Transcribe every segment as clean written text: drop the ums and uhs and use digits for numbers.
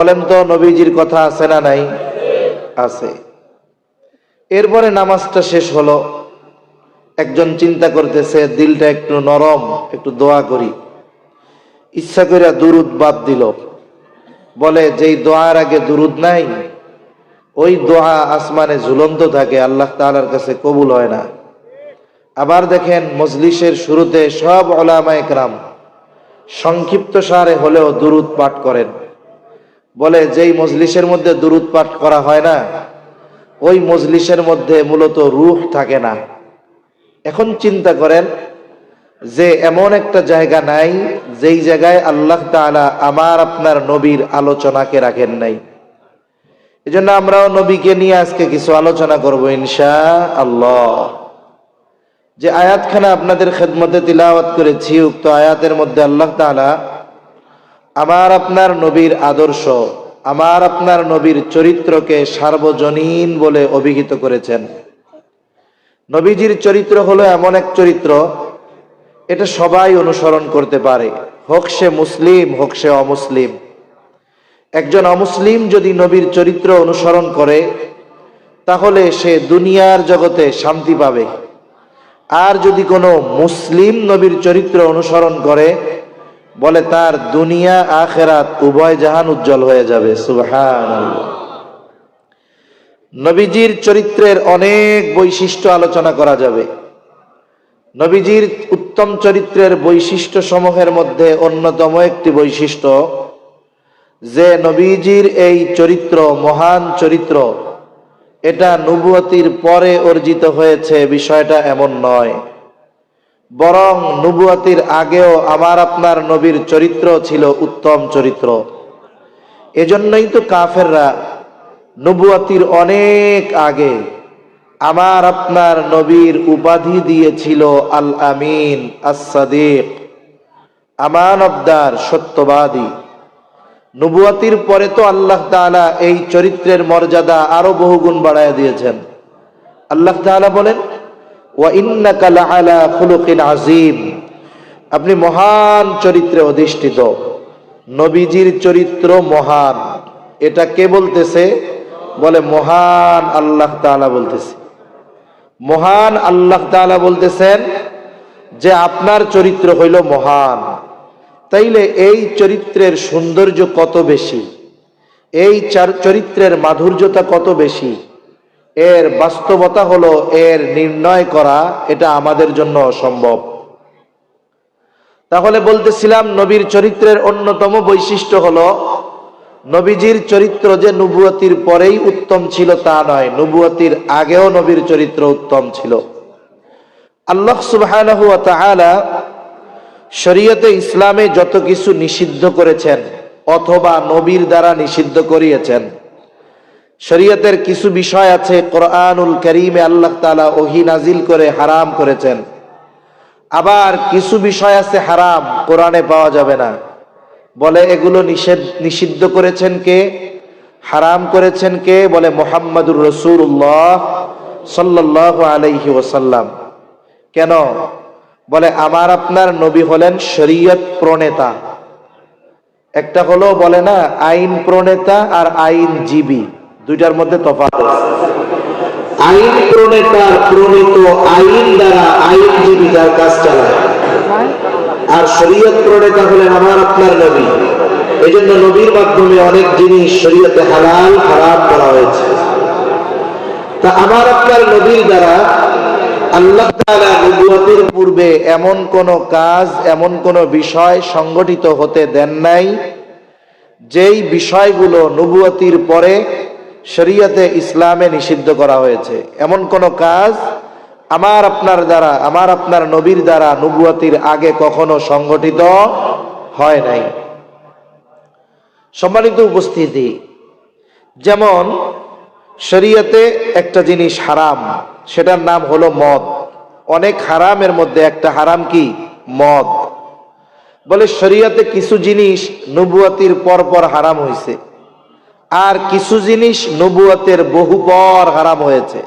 বলেন তো নবীজির কথা আছে না নাই? আছে। এরপরে নামাজটা শেষ হলো, একজন চিন্তা করতেছে দিলটা একটু নরম, একটু দোয়া করি। ইচ্ছা করে দুরুদ বাদ দিল। বলে যেই দোয়ার আগে দুরুদ নাই, ওই দোয়া আসমানে ঝুলন্ত থাকে, আল্লাহ তাআলার কাছে কবুল হয় না। আবার দেখেন মজলিসের শুরুতে সব উলামায়ে কেরাম সংক্ষিপ্ত সারে হলেও দুরুদ পাঠ করেন। বলে যেই মজলিসের মধ্যে দুরুদ পাঠ করা হয় না, ওই মজলিসের মধ্যে মূলত রূহ থাকে না। এখন চিন্তা করেন যে এমন একটা জায়গা নাই যেই জায়গায় আল্লাহ তাআলা আমার আপনার নবীর আলোচনাকে রাখেন নাই। এজন্য আমরাও নবীকে নিয়ে আজকে কিছু আলোচনা করব ইনশাআল্লাহ। যে আয়াতখানা আপনাদের খেদমতে তিলাওয়াত করেছি, উক্ত আয়াতের মধ্যে আল্লাহ তাআলা আমার আপনার নবীর আদর্শ, আমার আপনার নবীর চরিত্রকে সার্বজনীন বলে অভিহিত করেছেন। নবীজির চরিত্র হলো এমন এক চরিত্র, এটা সবাই অনুসরণ করতে পারে, হোক সে মুসলিম হোক সে অমুসলিম। একজন অমুসলিম যদি নবীর চরিত্র অনুসরণ করে তাহলে সে দুনিয়ার জগতে শান্তি পাবে। আর যদি কোনো মুসলিম নবীর চরিত্র অনুসরণ করে, বলে তার দুনিয়া আখিরাত উভয় জাহান উজ্জ্বল হয়ে যাবে। সুবহানাল্লাহ। নবীজির চরিত্রের অনেক বৈশিষ্ট্য আলোচনা করা যাবে। নবীজির উত্তম চরিত্রের বৈশিষ্ট্য সমূহের মধ্যে অন্যতম একটি বৈশিষ্ট্য যে নবীজির এই চরিত্র, মহান চরিত্র, এটা নবুয়তির পরে অর্জিত হয়েছে বিষয়টা এমন নয়, বরং নবুয়তির আগেও আমার আপনার নবীর চরিত্র ছিল উত্তম চরিত্র। এজন্যই তো কাফেররা নবুয়তির অনেক আগে আমার আপনার নবীর উপাধি দিয়েছিল আল আমিন, আস-সাদিক, আমানতদার, সত্যবাদী। নবুয়তির পরে তো আল্লাহ তাআলা এই চরিত্রের মর্যাদা আরো বহুগুণ বাড়ায় দিয়েছেন। আল্লাহ তাআলা বলেন, ওয়া ইন্নাকা লাআলা খুলুকিন আযীম, আপনি মহান চরিত্রে অধিষ্ঠিত। নবীজির চরিত্র মহান, এটা কে বলতেছে? বলে মহান আল্লাহ তাআলা বলতেছে। মহান আল্লাহ তাআলা বলতেছেন যে আপনার চরিত্র হইল মহান। তাইলে এই চরিত্রের সৌন্দর্য কত বেশি, এই চরিত্রের মাধুর্যতা কত বেশি, এর বাস্তবতা হলো এর নির্ণয় করা এটা আমাদের জন্য অসম্ভব। তাহলে বলতেছিলাম নবীর চরিত্রের অন্যতম বৈশিষ্ট্য হলো নবীজির চরিত্র যে নবুয়তির পরেই উত্তম ছিল তা নয়, নবুয়তির আগেও নবীর চরিত্র উত্তম ছিল। আল্লাহ সুবহানাহু ওয়া তাআলা শরীয়তে ইসলামে যত কিছু নিষিদ্ধ করেছেন অথবা নবীর দ্বারা নিষিদ্ধ করিয়েছেন, শরীয়তের কিছু বিষয় আছে কোরআনুল কারীমে আল্লাহ তাআলা ওহী নাজিল করে হারাম করেছেন। আবার কিছু বিষয় আছে হারাম, কোরআনে পাওয়া যাবে না। বলে এগুলো নিষিদ্ধ করেছেন কে, হারাম করেছেন কে? বলে মুহাম্মাদুর রাসূলুল্লাহ সাল্লাল্লাহু আলাইহি ওয়াসাল্লাম। কেন? বলে আমার আপনার নবী হলেন শরীয়ত প্রণেতা। একটা হলো বলে না আইন প্রণেতা আর আইনজীবী, দুইটার মধ্যে তফাৎ আছে। আইন প্রণেতা প্রণীত আইন দ্বারা আইনজীবী তার কাজ চালায়, আর শরীয়ত প্রণেতা হলেন আমার আপনার নবী। এই জন্য নবীর মাধ্যমে অনেক জিনিস শরীয়তে হালাল হারাম করা হয়েছে। তা আমার আপনার নবীর দ্বারা আল্লাহ তাআলা নবুয়তের পূর্বে এমন কোন কাজ, এমন কোন বিষয় সংগঠিত হতে দেন নাই যেই বিষয়গুলো নবুয়তির পরে শরীয়তে ইসলামে নিষিদ্ধ করা হয়েছে। এমন কোন কাজ আমার আপনার দ্বারা, আমার আপনার নবীর দ্বারা নবুয়তির আগে কখনো সংগঠিত হয় নাই। সম্মানিত উপস্থিতি, যেমন শরীয়তে একটা জিনিস হারাম, সেটার নাম হলো মদ। অনেক হারামের মধ্যে একটা হারাম কি? মদ। বলে শরীয়তে কিছু জিনিস নবুয়তির পর হারাম হয়েছে, আর কিছু জিনিস নবুয়তের বহু পর হারাম হয়েছে।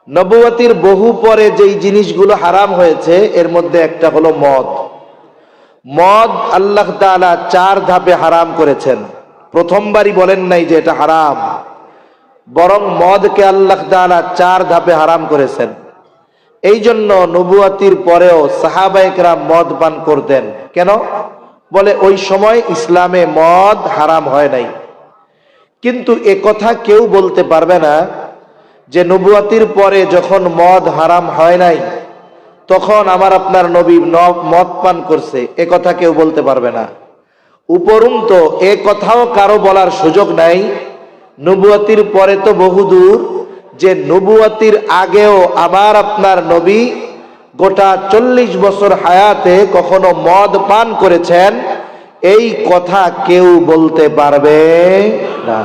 নবুয়তির বহু পরে যেই জিনিসগুলো হারাম হয়েছে এর মধ্যে একটা হলো মদ। মদ আল্লাহ তাআলা 4 ধাপে হারাম করেছেন। প্রথমবারই বলেন নাই যে এটা হারাম, বরং মদকে আল্লাহ তাআলা 4 ধাপে হারাম করেছেন। এই জন্য নবুয়াতির পরেও সাহাবায়ে কেরাম মদ পান করতেন। কেন? বলে ওই সময় ইসলামে মদ হারাম হয় নাই। কিন্তু এ কথা কেউ বলতে পারবে না যে নবুয়াতির পরে যখন মদ হারাম হয় নাই তখন আমার আপনার নবী মদ পান করছে, এ কথা কেউ বলতে পারবে না। উপরন্তু এ কথাও কারো বলার সুযোগ নাই নবুয়াতির পরে তো বহুদূর, যে নবুয়াতির আগেও আমার আপনার নবী গোটা 40 বছর হায়াতে কখনো মদ পান করেছেন, এই কথা কেউ বলতে পারবে না।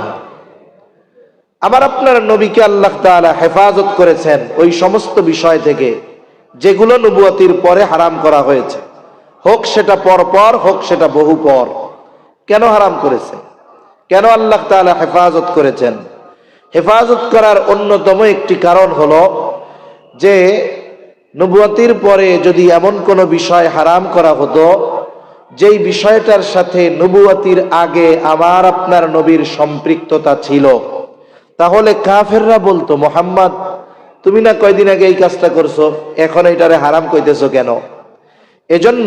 আমার আপনার নবীকে আল্লাহ তাআলা হেফাজত করেছেন ওই সমস্ত বিষয় থেকে যেগুলো নবুয়াতির পরে হারাম করা হয়েছে, হোক সেটা পরপর, হোক সেটা বহু পর। কেন হারাম করেছেন? কেন আল্লাহ তাআলা হেফাজত করেছেন? হেফাজত করার অন্যতম একটি কারণ হলো যে নবুয়াতির পরে যদি এমন কোনো বিষয় হারাম করা হতো যেই বিষয়টার সাথে নবুয়াতির আগে আমার আপনার নবীর সম্পৃক্ততা ছিল, তাহলে কাফেররা বলতো, মুহাম্মদ তুমি না কয়দিন আগে এই কাজটা করছো, এখন এটারে হারাম কইতেছো কেন? এজন্য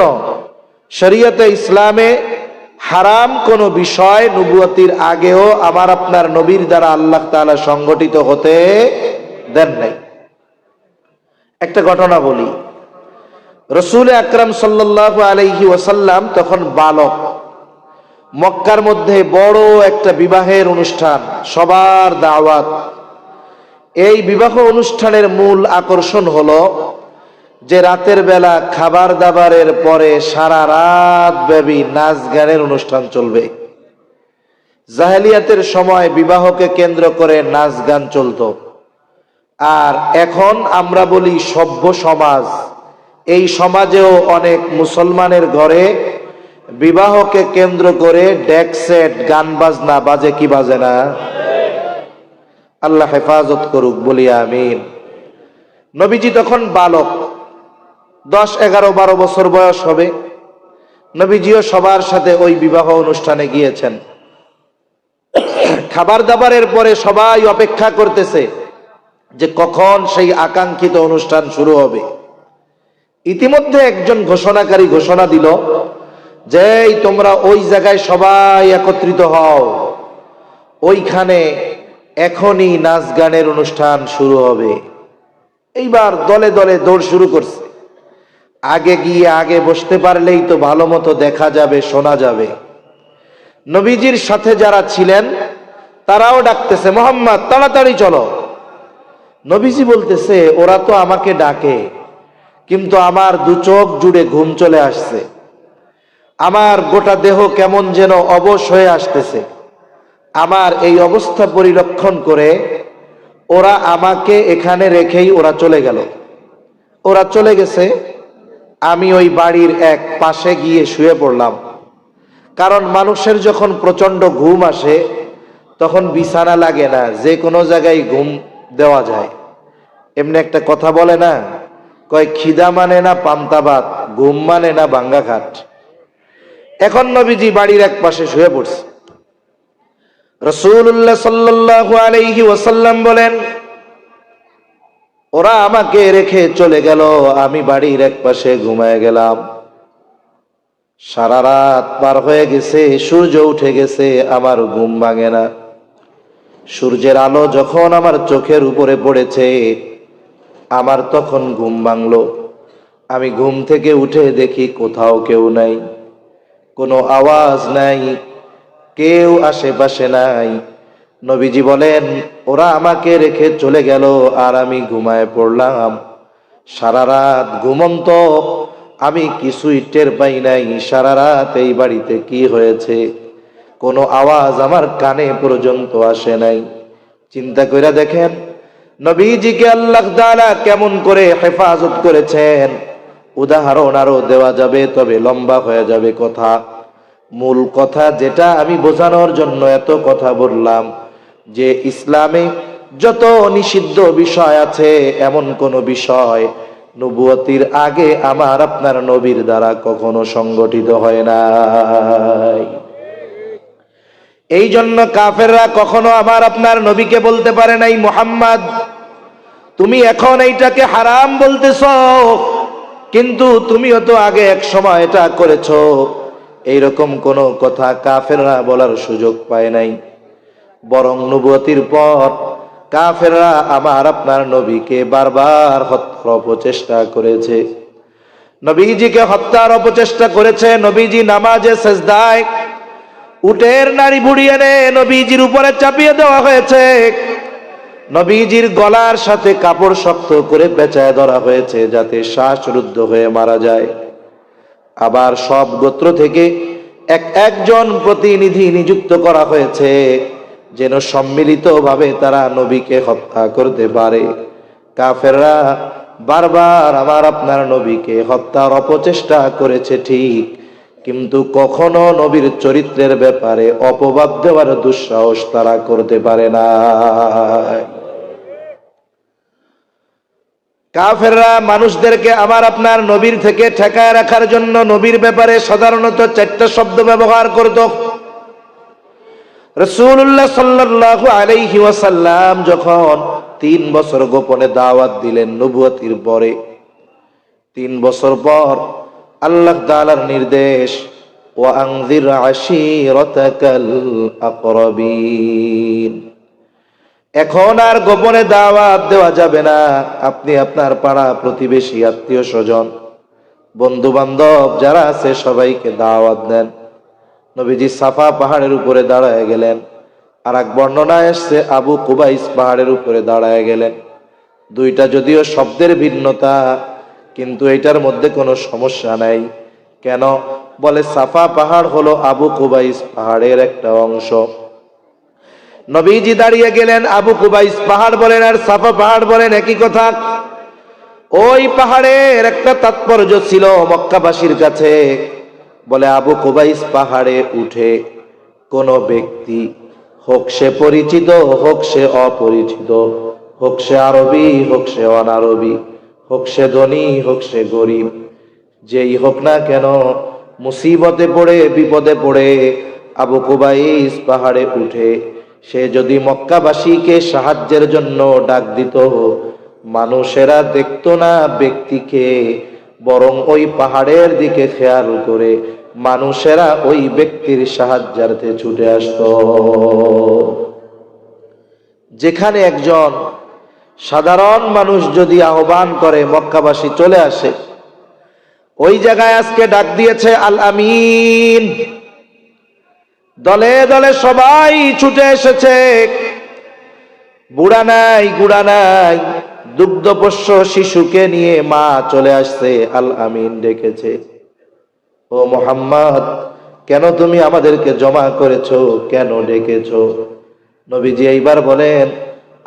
শরীয়তে ইসলামে হারাম কোনো বিষয় নবুয়াতির আগেও আমার আপনার নবীর দ্বারা আল্লাহ তাআলা সংগঠিত হতে দেন নাই। একটা ঘটনা বলি। রাসূল আকরাম সাল্লাল্লাহু আলাইহি ওয়াসাল্লাম তখন বালক। মক্কার মধ্যে বড় একটা বিবাহের অনুষ্ঠান, সবার দাওয়াত। এই বিবাহ অনুষ্ঠানের মূল আকর্ষণ হলো যে রাতের বেলা খাবার দাবারের পরে সারা রাত ব্যাপী নাচ গানের অনুষ্ঠান চলবে। জাহেলিয়াতের সময় বিবাহকে কেন্দ্র করে নাচ গান চলতো, আর এখন আমরা বলি সভ্য সমাজ। এই সমাজেও অনেক মুসলমানের ঘরে বিবাহকে কেন্দ্র করে ডেক সেট, গান বাজনা বাজে কি বাজে না? আল্লাহ হেফাজত করুক, বলি আমিন। নবীজি তখন বালক, 10, 11, 12 বছর বয়স হবে। নবীজিও সবার সাথে ওই বিবাহ অনুষ্ঠানে গিয়েছেন। খাবার দাবারের পরে সবাই অপেক্ষা করতেছে যে কখন সেই আকাঙ্ক্ষিত অনুষ্ঠান শুরু হবে। ইতিমধ্যে একজন ঘোষণাকারী ঘোষণা দিল যে তোমরা ওই জায়গায় সবাই একত্রিত হও, ওইখানে এখনই নাচ গানের অনুষ্ঠান শুরু হবে। এইবার দলে দলে দৌড় শুরু করছে। আগে গিয়ে আগে বসতে পারলেই তো ভালো মতো দেখা যাবে, শোনা যাবে। নবীজির সাথে যারা ছিলেন তারাও ডাকতেছে, মুহাম্মদ তাড়াতাড়ি চলো। নবীজি বলতেছে, ওরা তো আমাকে ডাকে, কিন্তু আমার 2 চোখ জুড়ে ঘুম চলে আসছে, আমার গোটা দেহ কেমন যেন অবশ হয়ে আসতেছে। আমার এই অবস্থা পরিলক্ষণ করে ওরা আমাকে এখানে রেখেই ওরা চলে গেল। ওরা চলে গেছে, আমি ওই বাড়ির এক পাশে গিয়ে শুয়ে পড়লাম। কারণ মানুষের যখন প্রচন্ড ঘুম আসে তখন বিছানা লাগে না, যে কোনো জায়গায় ঘুম দেওয়া যায়। এমনি একটা কথা বলে না, কয় খিদা মানে না পান্তা ভাত, ঘুম মানে না ভাঙ্গা খাট। এখন নবীজি বাড়ির এক পাশে শুয়ে পড়ছে। রাসূলুল্লাহ সাল্লাল্লাহু আলাইহি ওয়াসাল্লাম বলেন, ওরা আমাকে রেখে চলে গেল, আমি বাড়ির এক পাশে ঘুমায় গেলাম। সারা রাত পার হয়ে গেছে, সূর্য উঠে গেছে, আমার ঘুম ভাঙে না। সূর্যের আলো যখন আমার চোখের উপরে পড়েছে আমার তখন ঘুম ভাঙলো। আমি ঘুম থেকে উঠে দেখি কোথাও কেউ নাই, কোনো আওয়াজ নাই, কেউ আশেপাশে নাই। নবীজি বলেন, ওরা আমাকে রেখে চলে গেল আর আমি ঘুমায় পড়লাম। সারা রাত ঘুমন্ত, আমি কিছুই টের পাই নাই সারা রাত এই বাড়িতে কি হয়েছে। কোনো আওয়াজ আমার কানে পর্যন্ত আসে নাই। চিন্তা করে দেখেন নবীজিকে আল্লাহ তাআলা কেমন করে হেফাজত করেছেন। উদাহরণ আরো দেওয়া যাবে, তবে লম্বা হয়ে যাবে কথা। মূল কথা যেটা আমি বোঝানোর জন্য এত কথা বললাম, যে ইসলামে যত নিষিদ্ধ বিষয় আছে এমন কোন বিষয় নবুয়তির আগে আমার আপনার নবীর দ্বারা কখনো সংগঠিত হয় নাই। এই জন্য কাফেররা কখনো আমার আপনার নবীকে বলতে পারে নাই, মুহাম্মদ তুমি এখন এইটাকে হারাম বলতেছ, কিন্তু তুমিও তো আগে এক সময় এটা করেছো। এইরকম কোনো কথা কাফেররা বলার সুযোগ পায় নাই। বরং নবুয়তির পর কাফেররা আমার আপনার নবীকে বারবার হত্যার অপচেষ্টা করেছে, নবীজিকে হত্যার অপচেষ্টা করেছে। নবীজি নামাজে সেজদায় উটের নাড়ি ভুড়ি এনে নবীজির উপরে চাপিয়ে দেওয়া হয়েছে, নবীজির গলার সাথে কাপড় শক্ত করে পেঁচায় ধরা হয়েছে যাতে শ্বাসরুদ্ধ হয়ে মারা যায়। আবার সব গোত্র থেকে একজন প্রতিনিধি নিযুক্ত করা হয়েছে যেন সম্মিলিতভাবে তারা নবীকে হত্যা করতে পারে। কাফেররা বারবার আমার আপনার নবীকে হত্যার অপচেষ্টা করেছে ঠিক, কিন্তু কখনো নবীর চরিত্রের ব্যাপারে অপবাদ দেওয়ার দুঃসাহস তারা করতে পারে না। কাফেররা মানুষদেরকে আমার আপনার নবীর থেকে ঠেকায় রাখার জন্য নবীর ব্যাপারে সাধারণত 4টা শব্দ ব্যবহার করত। রাসূলুল্লাহ সাল্লাল্লাহু আলাইহি ওয়াসাল্লাম যখন 3 বছর গোপনে দাওয়াত দিলেন নবুয়তির পরে, 3 বছর পর আল্লাহ তাআলার নির্দেশ, ওয়া আনযির আশীরাতাকাল আকরাবিন, এখন আর গোপনে দাওয়াত দেওয়া যাবে না। আপনি আপনার পাড়া প্রতিবেশী, আত্মীয় স্বজন, বন্ধু বান্ধব যারা আছে সবাইকে দাওয়াত দেন। নবীজি সাফা পাহাড়ের উপরে দাঁড়ায় গেলেন, আর এক বর্ণনায় এসছে আবু কুবাইস পাহাড়ের উপরে দাঁড়ায় গেলেন। দুইটা যদিও শব্দের ভিন্নতা, কিন্তু এটার মধ্যে কোনো সমস্যা নাই। কেন? বলে সাফা পাহাড় হলো আবু কুবাইস পাহাড়ের একটা অংশ। নবীজি দাঁড়িয়ে গেলেন, আবু কুবাইস পাহাড় বলেন আর সাফা পাহাড় বলেন একই কথা। ওই পাহাড়ের একটা তাৎপর্য ছিল মক্কাবাসীর কাছে। বলে আবু কুবাইস পাহাড়ে উঠে কোন ব্যক্তি, হোক সে পরিচিত হোক সে অপরিচিত, হোক সে আরবি হোক সে অনারবি, হোক সে ধনী হোক সে গরিব, যেই হোক না কেন, মুসিবতে পড়ে বিপদে পড়ে আবু কুবাইস পাহাড়ে উঠে সে যদি মক্কাবাসীকে সাহায্যের জন্য ডাক দিত, মানুষেরা দেখতো না ব্যক্তিকে, বরং ওই পাহাড়ের দিকে খেয়াল করে মানুষেরা ওই ব্যক্তির সাহায্যার্থে ছুটে আসতো। যেখানে একজন সাধারণ মানুষ যদি আহ্বান করে মক্কাবাসী চলে আসে, ওই জায়গায় আজকে ডাক দিয়েছে আল আমিন, দলে দলে সবাই ছুটে এসেছে। বুড়া নাই গুড়া নাই, দুগ্ধপোষ্য শিশুকে নিয়ে মা চলে আসছে, আল আমিন ডেকেছে, ও মুহাম্মদ কেন তুমি আমাদেরকে জমা করেছো, কেন ডেকেছো? নবীজি এইবার বলেন,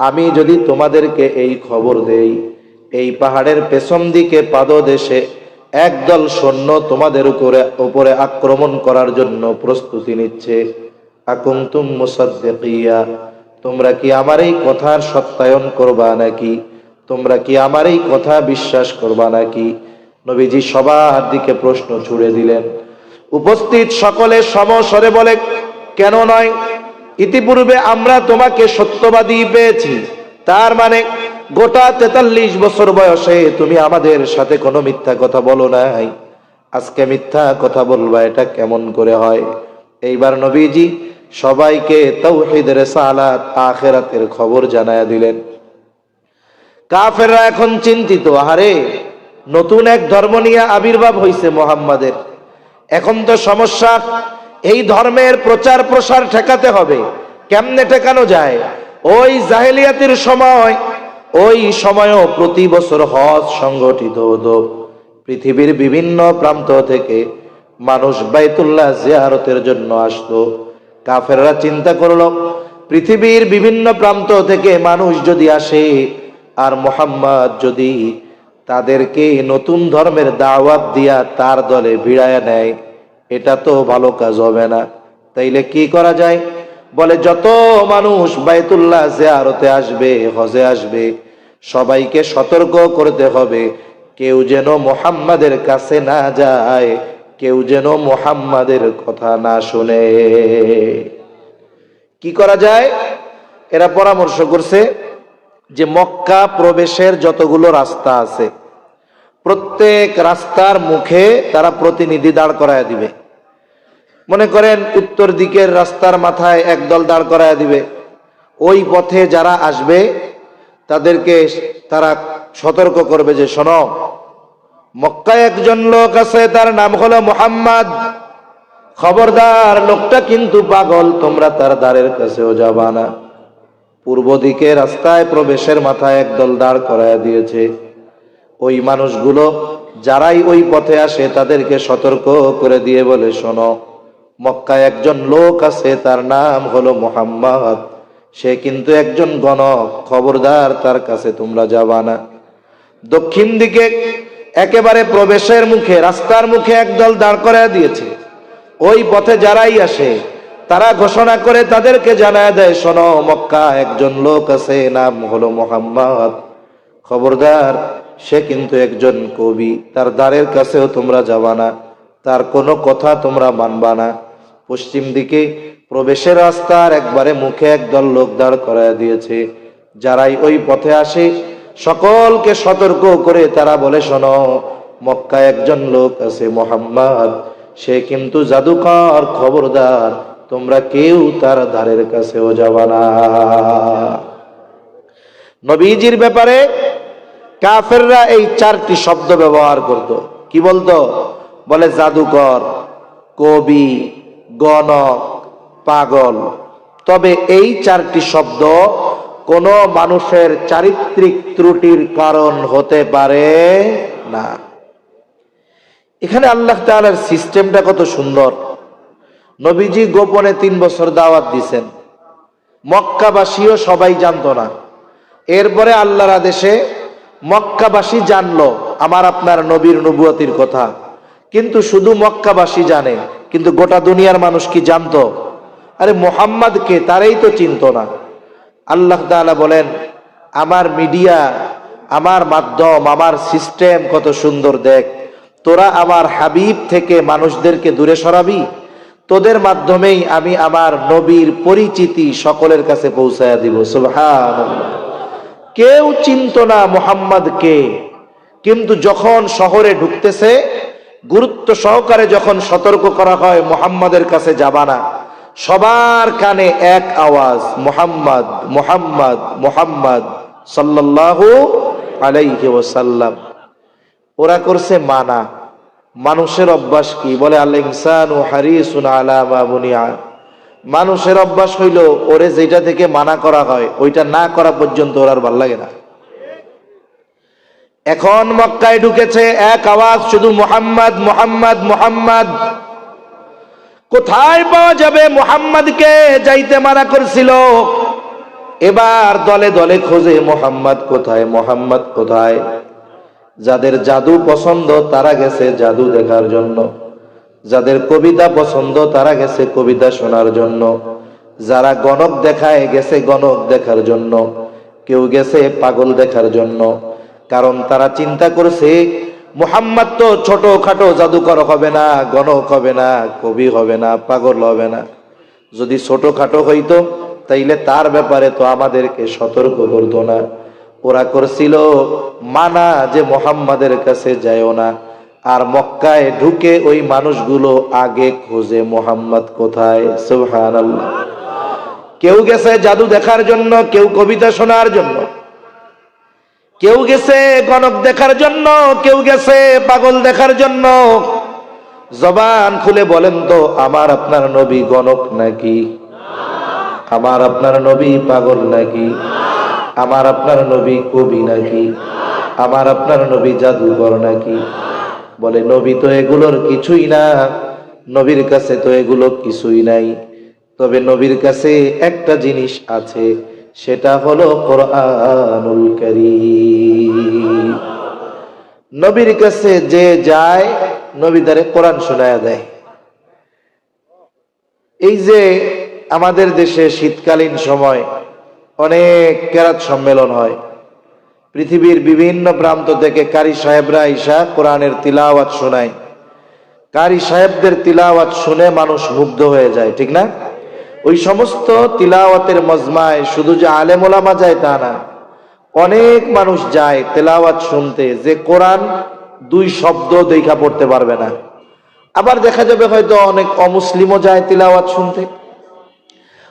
আমি যদি তোমাদেরকে এই খবর দেই এই পাহাড়ের পেছন দিকে পাদদেশে একদল সৈন্য তোমাদের উপরে আক্রমণ করার জন্য প্রস্তুতি নিচ্ছে, আকুনতুম মুসাদ্দিকিয়া, তোমরা কি আমার এই কথার সত্যায়ন করবা নাকি? তোমরা কি আমার এই কথা বিশ্বাস করবা নাকি? নবীজি সবার দিকে প্রশ্ন ছুড়ে দিলেন। উপস্থিত সকলে সমস্বরে বলে, কেন নয়? ইতিপূর্বে আমরা তোমাকে সত্যবাদী পেয়েছি, তার মানে গোটা 43 বছর বয়সে তুমি আমাদের সাথে কোনো মিথ্যা কথা বলো নাই, আজকে মিথ্যা কথা বলবা, এটা কেমন করে হয়? এইবার নবীজি সবাইকে তাওহীদ, রিসালাত, আখিরাতের খবর জানায়া দিলেন। কাফেররা এখন চিন্তিত, আরে নতুন এক ধর্ম নিয়ে আবির্ভাব হইছে মুহাম্মাদের, এখন তো সমস্যা, এই ধর্মের প্রচার প্রসার ঠেকাতে হবে। কেমনে ঠেকানো যায়? ওই জাহেলিয়াতের সময়, ওই সময়ও প্রতি বছর হজ সংগঠিত হতো। পৃথিবীর বিভিন্ন প্রান্ত থেকে মানুষ বাইতুল্লাহ জিয়ারতের জন্য আসতো। কাফেররা চিন্তা করলো, পৃথিবীর বিভিন্ন প্রান্ত থেকে মানুষ যদি আসে আর মুহাম্মদ যদি তাদেরকে নতুন ধর্মের দাওয়াত দিয়া তার দলে ভিড়ায় নেয়, এটা তো ভালো কাজ হবে না। তাইলে কি করা যায়? বলে যত মানুষ বাইতুল্লাহ জিয়ারতে আসবে, হজে আসবে, সবাইকে সতর্ক করতে হবে কেউ যেন মুহাম্মাদের কাছে না যায়, কেউ যেন মুহাম্মাদের কথা না শুনে। কি করা যায়? এরা পরামর্শ করছে যে মক্কা প্রবেশের যতগুলো রাস্তা আছে প্রত্যেক রাস্তার মুখে তারা প্রতিনিধি দাঁড় করায় দিবে। মনে করেন উত্তর দিকের রাস্তার মাথায় একদল দাঁড় করায় দিবে। ওই পথে যারা আসবে তাদেরকে তারা সতর্ক করবে যে শোনো, মক্কায় একজন লোক আছে, তার নাম হলো মুহাম্মদ, খবরদার, লোকটা কিন্তু পাগল, তোমরা তার দ্বারের কাছেও যাবা না। পূর্ব দিকে রাস্তায় প্রবেশের মাথায় একদল দাঁড় করায় দিয়েছে। ওই মানুষগুলো যারাই ওই পথে আসে তাদেরকে সতর্ক করে দিয়ে বলে শোনো, মক্কায় একজন লোক আছে, তার নাম হলো মুহাম্মদ, সে কিন্তু একজন গণক, খবরদার তার কাছে তোমরা যাবা না। দক্ষিণ দিকে একেবারে প্রবেশের মুখে রাস্তার মুখে একদল দাঁড় করায় দিয়েছে। ওই পথে যারাই আসে তারা ঘোষণা করে তাদেরকে জানায় দেয় শোনো, মক্কা একজন লোক আছে, নাম হলো মুহাম্মদ, খবরদার সে কিন্তু একজন কবি, তার দ্বারের কাছেও তোমরা যাবা না, তার কোনো কথা তোমরা মানবা না। পশ্চিম দিকে প্রবেশের রাস্তার একবারে মুখে একদল লোক দাঁড় করায় দিয়েছে। যারাই ওই পথে আসে সকলকে সতর্ক করে তারা বলে শোনো, মক্কায় একজন লোক আছে মুহাম্মদ, সে কিন্তু জাদুকর, খবরদার তোমরা কেউ তার দ্বারের কাছেও যাবা না। নবীজির ব্যাপারে কাফেররা এই 4টি শব্দ ব্যবহার করত। কি বলতো? বলে জাদুকর, কবি, গণক, পাগল। তবে এই 4টি শব্দ কোন মানুষের চারিত্রিক ত্রুটির কারণ হতে পারে না। এখানে আল্লাহ তাআলার সিস্টেমটা কত সুন্দর। নবীজি গোপনে 3 বছর দাওয়াত দিছেন, মক্কাবাসীও সবাই জানতো না। এরপরে আল্লাহর আদেশে মক্কাবাসী জানলো আমার আপনার নবীর নবুয়তির কথা, কিন্তু শুধু মক্কাবাসী জানে, কিন্তু গোটা দুনিয়ার মানুষ কি জানতো? আরে মুহাম্মদ কে, তারাই তো চিনতো না। আল্লাহ তাআলা বলেন আমার মিডিয়া, আমার মাধ্যম, আমার সিস্টেম কত সুন্দর, দেখ তোরা আমার হাবিব থেকে মানুষদেরকে দূরে সরাবি, তোদের মাধ্যমেই আমি আমার নবীর পরিচিতি সকলের কাছে পৌঁছায়া দিব। সুবহানাল্লাহ। কেউ চিনতো না মুহাম্মদ কে, কিন্তু যখন শহরে ঢুকতেছে গুরুত্ব সহকারে যখন সতর্ক করা হয় মুহাম্মাদের কাছে যাবা না, সবার কানে এক আওয়াজ, মুহাম্মদ মুহাম্মদ মুহাম্মদ সাল্লাল্লাহু আলাইহি ওয়াসাল্লাম। ওরা করছে মানা। মানুষের অভ্যাস কি? বলে আল ইনসানু হারিসুন আলা মা বুনিয়া। মানুষের অভ্যাস হইল ওরে যেটা থেকে মানা করা হয় ওইটা না করা পর্যন্ত ওর আর ভাল লাগে না। এখন মক্কায় ঢুকেছে এক আওয়াজ, শুধু মুহাম্মদ মুহাম্মদ মুহাম্মদ। কোথায় পাওয়া যাবে মুহাম্মদকে? যাইতে মানা করছিল। এবার দলে দলে খোঁজে মুহাম্মদ কোথায়, মুহাম্মদ কোথায়। যাদের জাদু পছন্দ তারা গেছে জাদু দেখার জন্য, যাদের কবিতা পছন্দ তারা গেছে কবিতা শোনার জন্য, যারা গণক দেখায় গেছে গণক দেখার জন্য, কেউ গেছে পাগল দেখার জন্য। কারণ তারা চিন্তা করছে মুহাম্মদ তো ছোট খাটো জাদুকর হবে না, গণক হবে না, কবি হবে না, পাগল হবে না। যদি ছোট খাটো হইতো তাইলে তার ব্যাপারে তো আমাদেরকে সতর্ক করতো না। ওরা করছিল মানা যে মুহাম্মাদের কাছে যায়ও না। আর মক্কায় ঢুকে ওই মানুষগুলো আগে খোঁজে মুহাম্মদ কোথায়। সুবহানাল্লাহ। কেউ গেছে জাদু দেখার জন্য, কেউ কবিতা শোনার জন্য, কেউ গেছে গণক দেখার জন্য, কেউ গেছে পাগল দেখার জন্য। জবান খুলে বলেন তো, আমার আপনার নবী গণক নাকি? আমার আপনার নবী পাগল নাকি? আমার আপনার নবী কবি নাকি? আমার আপনার নবী জাদুকর নাকি? বলে নবী তো এগুলোর কিছুই না, নবীর কাছে তো এগুলো কিছুই নাই। তবে নবীর কাছে একটা জিনিস আছে, সেটা হলো কোরআনুল কারীম। নবীর কাছে যে যায় নবী তারে কোরআন শোনায়া দেয়। এই যে আমাদের দেশে শীতকালীন সময় অনেক কেরাত সম্মেলন হয়, পৃথিবীর বিভিন্ন প্রান্ত থেকে কারি সাহেবরা আইসা কোরআনের তিলাওয়াত শোনায়। কারি সাহেবদের তিলাওয়াত শুনে মানুষ মুগ্ধ হয়ে যায়, ঠিক না? ওই সমস্ত তিলাওয়াতের মজমায় শুধু যে আলেম ওলামা যায় তা না, অনেক মানুষ যায় তেলাওয়াত শুনতে, যে কোরআন 2 শব্দ দেখা পড়তে পারবে না। আবার দেখা যাবে হয়তো অনেক অমুসলিমও যায় তিলাওয়াত শুনতে।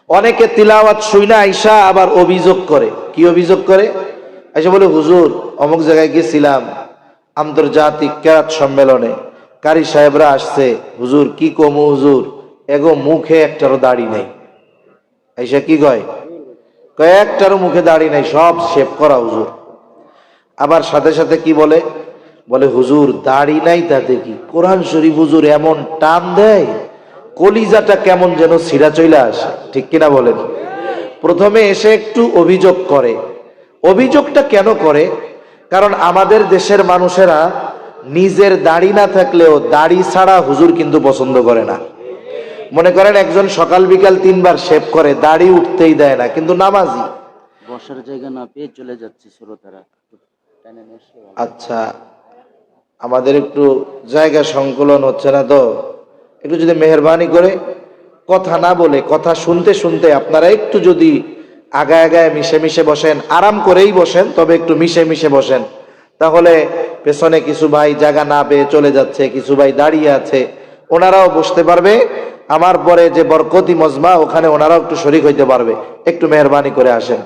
অনেকে তিলাওয়াত শুইনা আইসা আবার অভিযোগ করে। কি অভিযোগ করে? আইসা বলে, হুজুর অমুক জায়গায় গেছিলাম আন্তর্জাতিক কেরাত সম্মেলনে, কারি সাহেবরা আসছে, হুজুর কি কমু হুজুর, এগো মুখে একটারও দাড়ি নেই। আইসা কি কয়? কয়েকটারও মুখে দাড়ি নাই, সব শেভ করা হুজুর। আবার সাথে সাথে কি বলে? বলে হুজুর দাড়ি নাই তাতে কি, কোরআন শরীফ হুজুর এমন টান দেয় কলিজাটা কেমন যেন ছিঁড়া চইলা আসে। ঠিক কিনা বলেন? প্রথমে এসে একটু অভিযোগ করে। অভিযোগটা কেন করে? কারণ আমাদের দেশের মানুষেরা নিজের দাড়ি না থাকলেও দাড়ি ছাড়া হুজুর কিন্তু পছন্দ করে না। মনে করেন একজন সকাল বিকাল 3 বার শেভ করে, দাড়ি উঠতেই দেয় না, কিন্তু নামাজি। বসার জায়গা না পেয়ে চলে যাচ্ছে শ্রোতারা। আচ্ছা, আমাদের একটু জায়গা সংকুলন হচ্ছে না তো, একটু যদি মেহরবানি করে কথা না বলে কথা শুনতে শুনতে আপনারা একটু যদি আগায় আগায় মিশে মিশে বসেন, আরাম করেই বসেন, তবে একটু মিশে মিশে বসেন, তাহলে পেছনে কিছু ভাই জায়গা না পেয়ে চলে যাচ্ছে, কিছু ভাই দাঁড়িয়ে আছে, ওনারাও বসতে পারবে। আমার পরে যে বরকতি মজমা, ওখানে ওনারাও একটু শরীক হইতে পারবে। একটু মেহরবানি করে আসেন।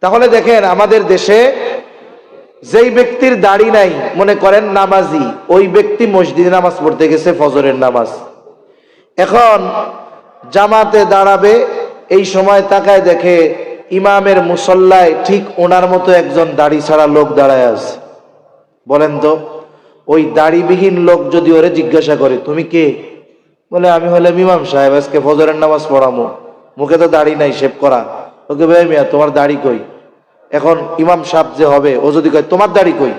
তাহলে দেখেন আমাদের দেশে যেই ব্যক্তির দাড়ি নাই, মনে করেন নামাজি, ওই ব্যক্তি মসজিদে নামাজ পড়তে গেছে ফজরের নামাজ, এখন জামাতে দাঁড়াবে, এই সময় তাকায় দেখে ইমামের মুসল্লায় ঠিক ওনার মতো একজন দাড়ি ছাড়া লোক দাঁড়ায় আছে। বলেন তো, ওই দাড়িবিহীন লোক যদি ওরে জিজ্ঞাসা করে তুমি কে, বলে আমি হলাম ইমাম সাহেব, আজকে ফজরের নামাজ পড়ামো, মুখে তো দাড়ি নাই শেভ করা। ওকে ভাই মিয়া তোমার দাড়ি কই? এখন ইমাম সাহেব যে হবে, ও যদি কয় তোমার দাড়ি কই,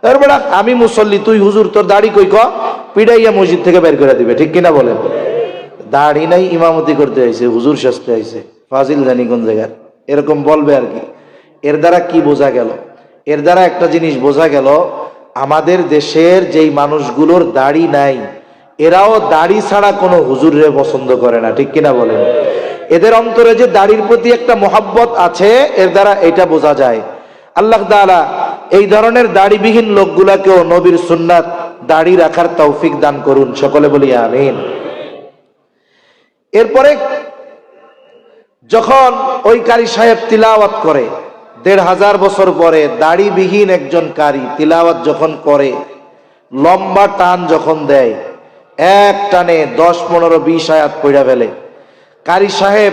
তারপরে আমি মুসল্লি, তুই হুজুর, তোর দাড়ি কই ক, পিড়াইয়া মসজিদ থেকে বের করে দিবে। ঠিক কিনা বলেন? দাড়ি নাই, ইমামতি করতে আইছে, হুজুর সাজতে আইছে, ফাজিল জানি কোন জায়গার, এরকম বলবে আর কি। এর দ্বারা কি বোঝা গেল? এর দ্বারা একটা জিনিস বোঝা গেল, আমাদের দেশের যেই মানুষগুলোর দাড়ি নাই, এরাও দাড়ি ছাড়া কোনো হুজুরে পছন্দ করে না। ঠিক কিনা বলেন? এদের অন্তরে যে দাড়ির প্রতি একটা মোহাব্বত আছে, এর দ্বারা এটা বোঝা যায়। আল্লাহ তাআলা এই ধরনের দাড়িবিহীন লোকগুলাকেও নবীর সুন্নাত দাড়ি রাখার তৌফিক দান করুন, সকলে বলি আমিন। এরপরে যখন ওই কারি সাহেব তিলাওয়াত করে, 1500 বছর পরে দাড়িবিহীন একজন কারি তিলাওয়াত যখন করে, লম্বা টান যখন দেয়, এক টানে 10, 15, 20 আয়াত পড়া ফেলে। কারি সাহেব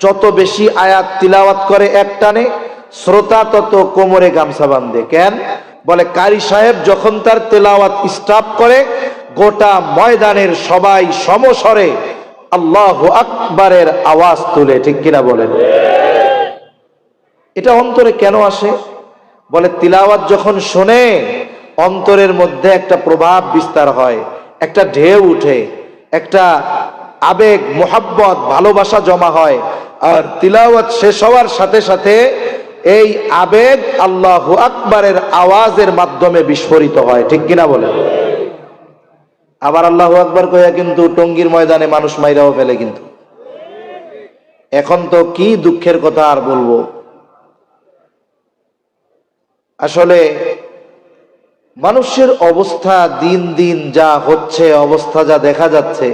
যত বেশি আয়াত তিলাওয়াত করে এক টানে, শ্রোতা তত কোমরে গামছা বাঁধে। কেন? বলে কারি সাহেব যখন তার তেলাওয়াত স্টপ করে, গোটা ময়দানের সবাই সমস্বরে আল্লাহু আকবারের আওয়াজ তুলে। ঠিক কিনা বলেন? এটা অন্তরে কেন আসে? বলে তিলাওয়াত যখন শোনে, অন্তরের মধ্যে একটা প্রভাব বিস্তার হয়, একটা ঢেউ উঠে, একটা আবেগ, মোহাব্বত, ভালোবাসা জমা হয়। আর তিলাওয়াত শেষ হওয়ার সাথে সাথে এই আবেগ আল্লাহু আকবারের আওয়াজের মাধ্যমে বিস্ফোরিত হয়। ঠিক কিনা বলেন? আবার আল্লাহু আকবার কইয়া কিন্তু টঙ্গীর ময়দানে মানুষ মাইরাও ফেলে। কিন্তু এখন তো কি দুঃখের কথা আর বলবো। আসলে মানুষের অবস্থা দিন দিন যা হচ্ছে, অবস্থা যা দেখা যাচ্ছে,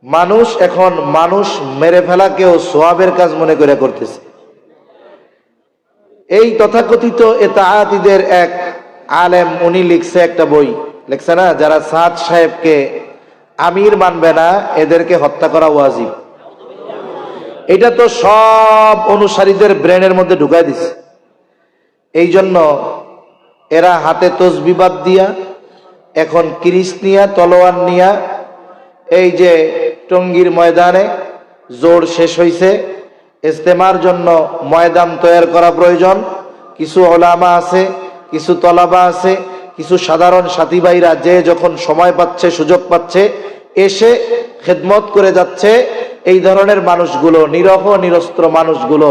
মানুষ এখন মানুষ মেরে ফেলাকেও সোয়াবের কাজ মনে করে করতেছে। এই তথাকথিত এতাআতীদের এক আলেম, উনি লিখছে একটা বই, লিখছে না, যারা সাদ সাহেবকে আমির মানবে না এদেরকে হত্যা করা ওয়াজিব। এটা তো সব অনুসারীদের ব্রেনের মধ্যে ঢুকাই দিছে। এই জন্য এরা হাতে তসবিবাদ দিয়া, এখন কিরিস নিয়া, তলোয়ার নিয়া, এই যে টঙ্গীর ময়দানে জোর শেষ হইছে, ইজতেমার জন্য ময়দান তৈরি করা প্রয়োজন। কিছু ওলামা আছে, কিছু তলাবা আছে, কিছু সাধারণ সাথী ভাইরা যে যখন সময় পাচ্ছে, সুযোগ পাচ্ছে, এসে খেদমত করে যাচ্ছে। এই ধরনের মানুষগুলো, নিরহ নিরস্ত্র মানুষগুলো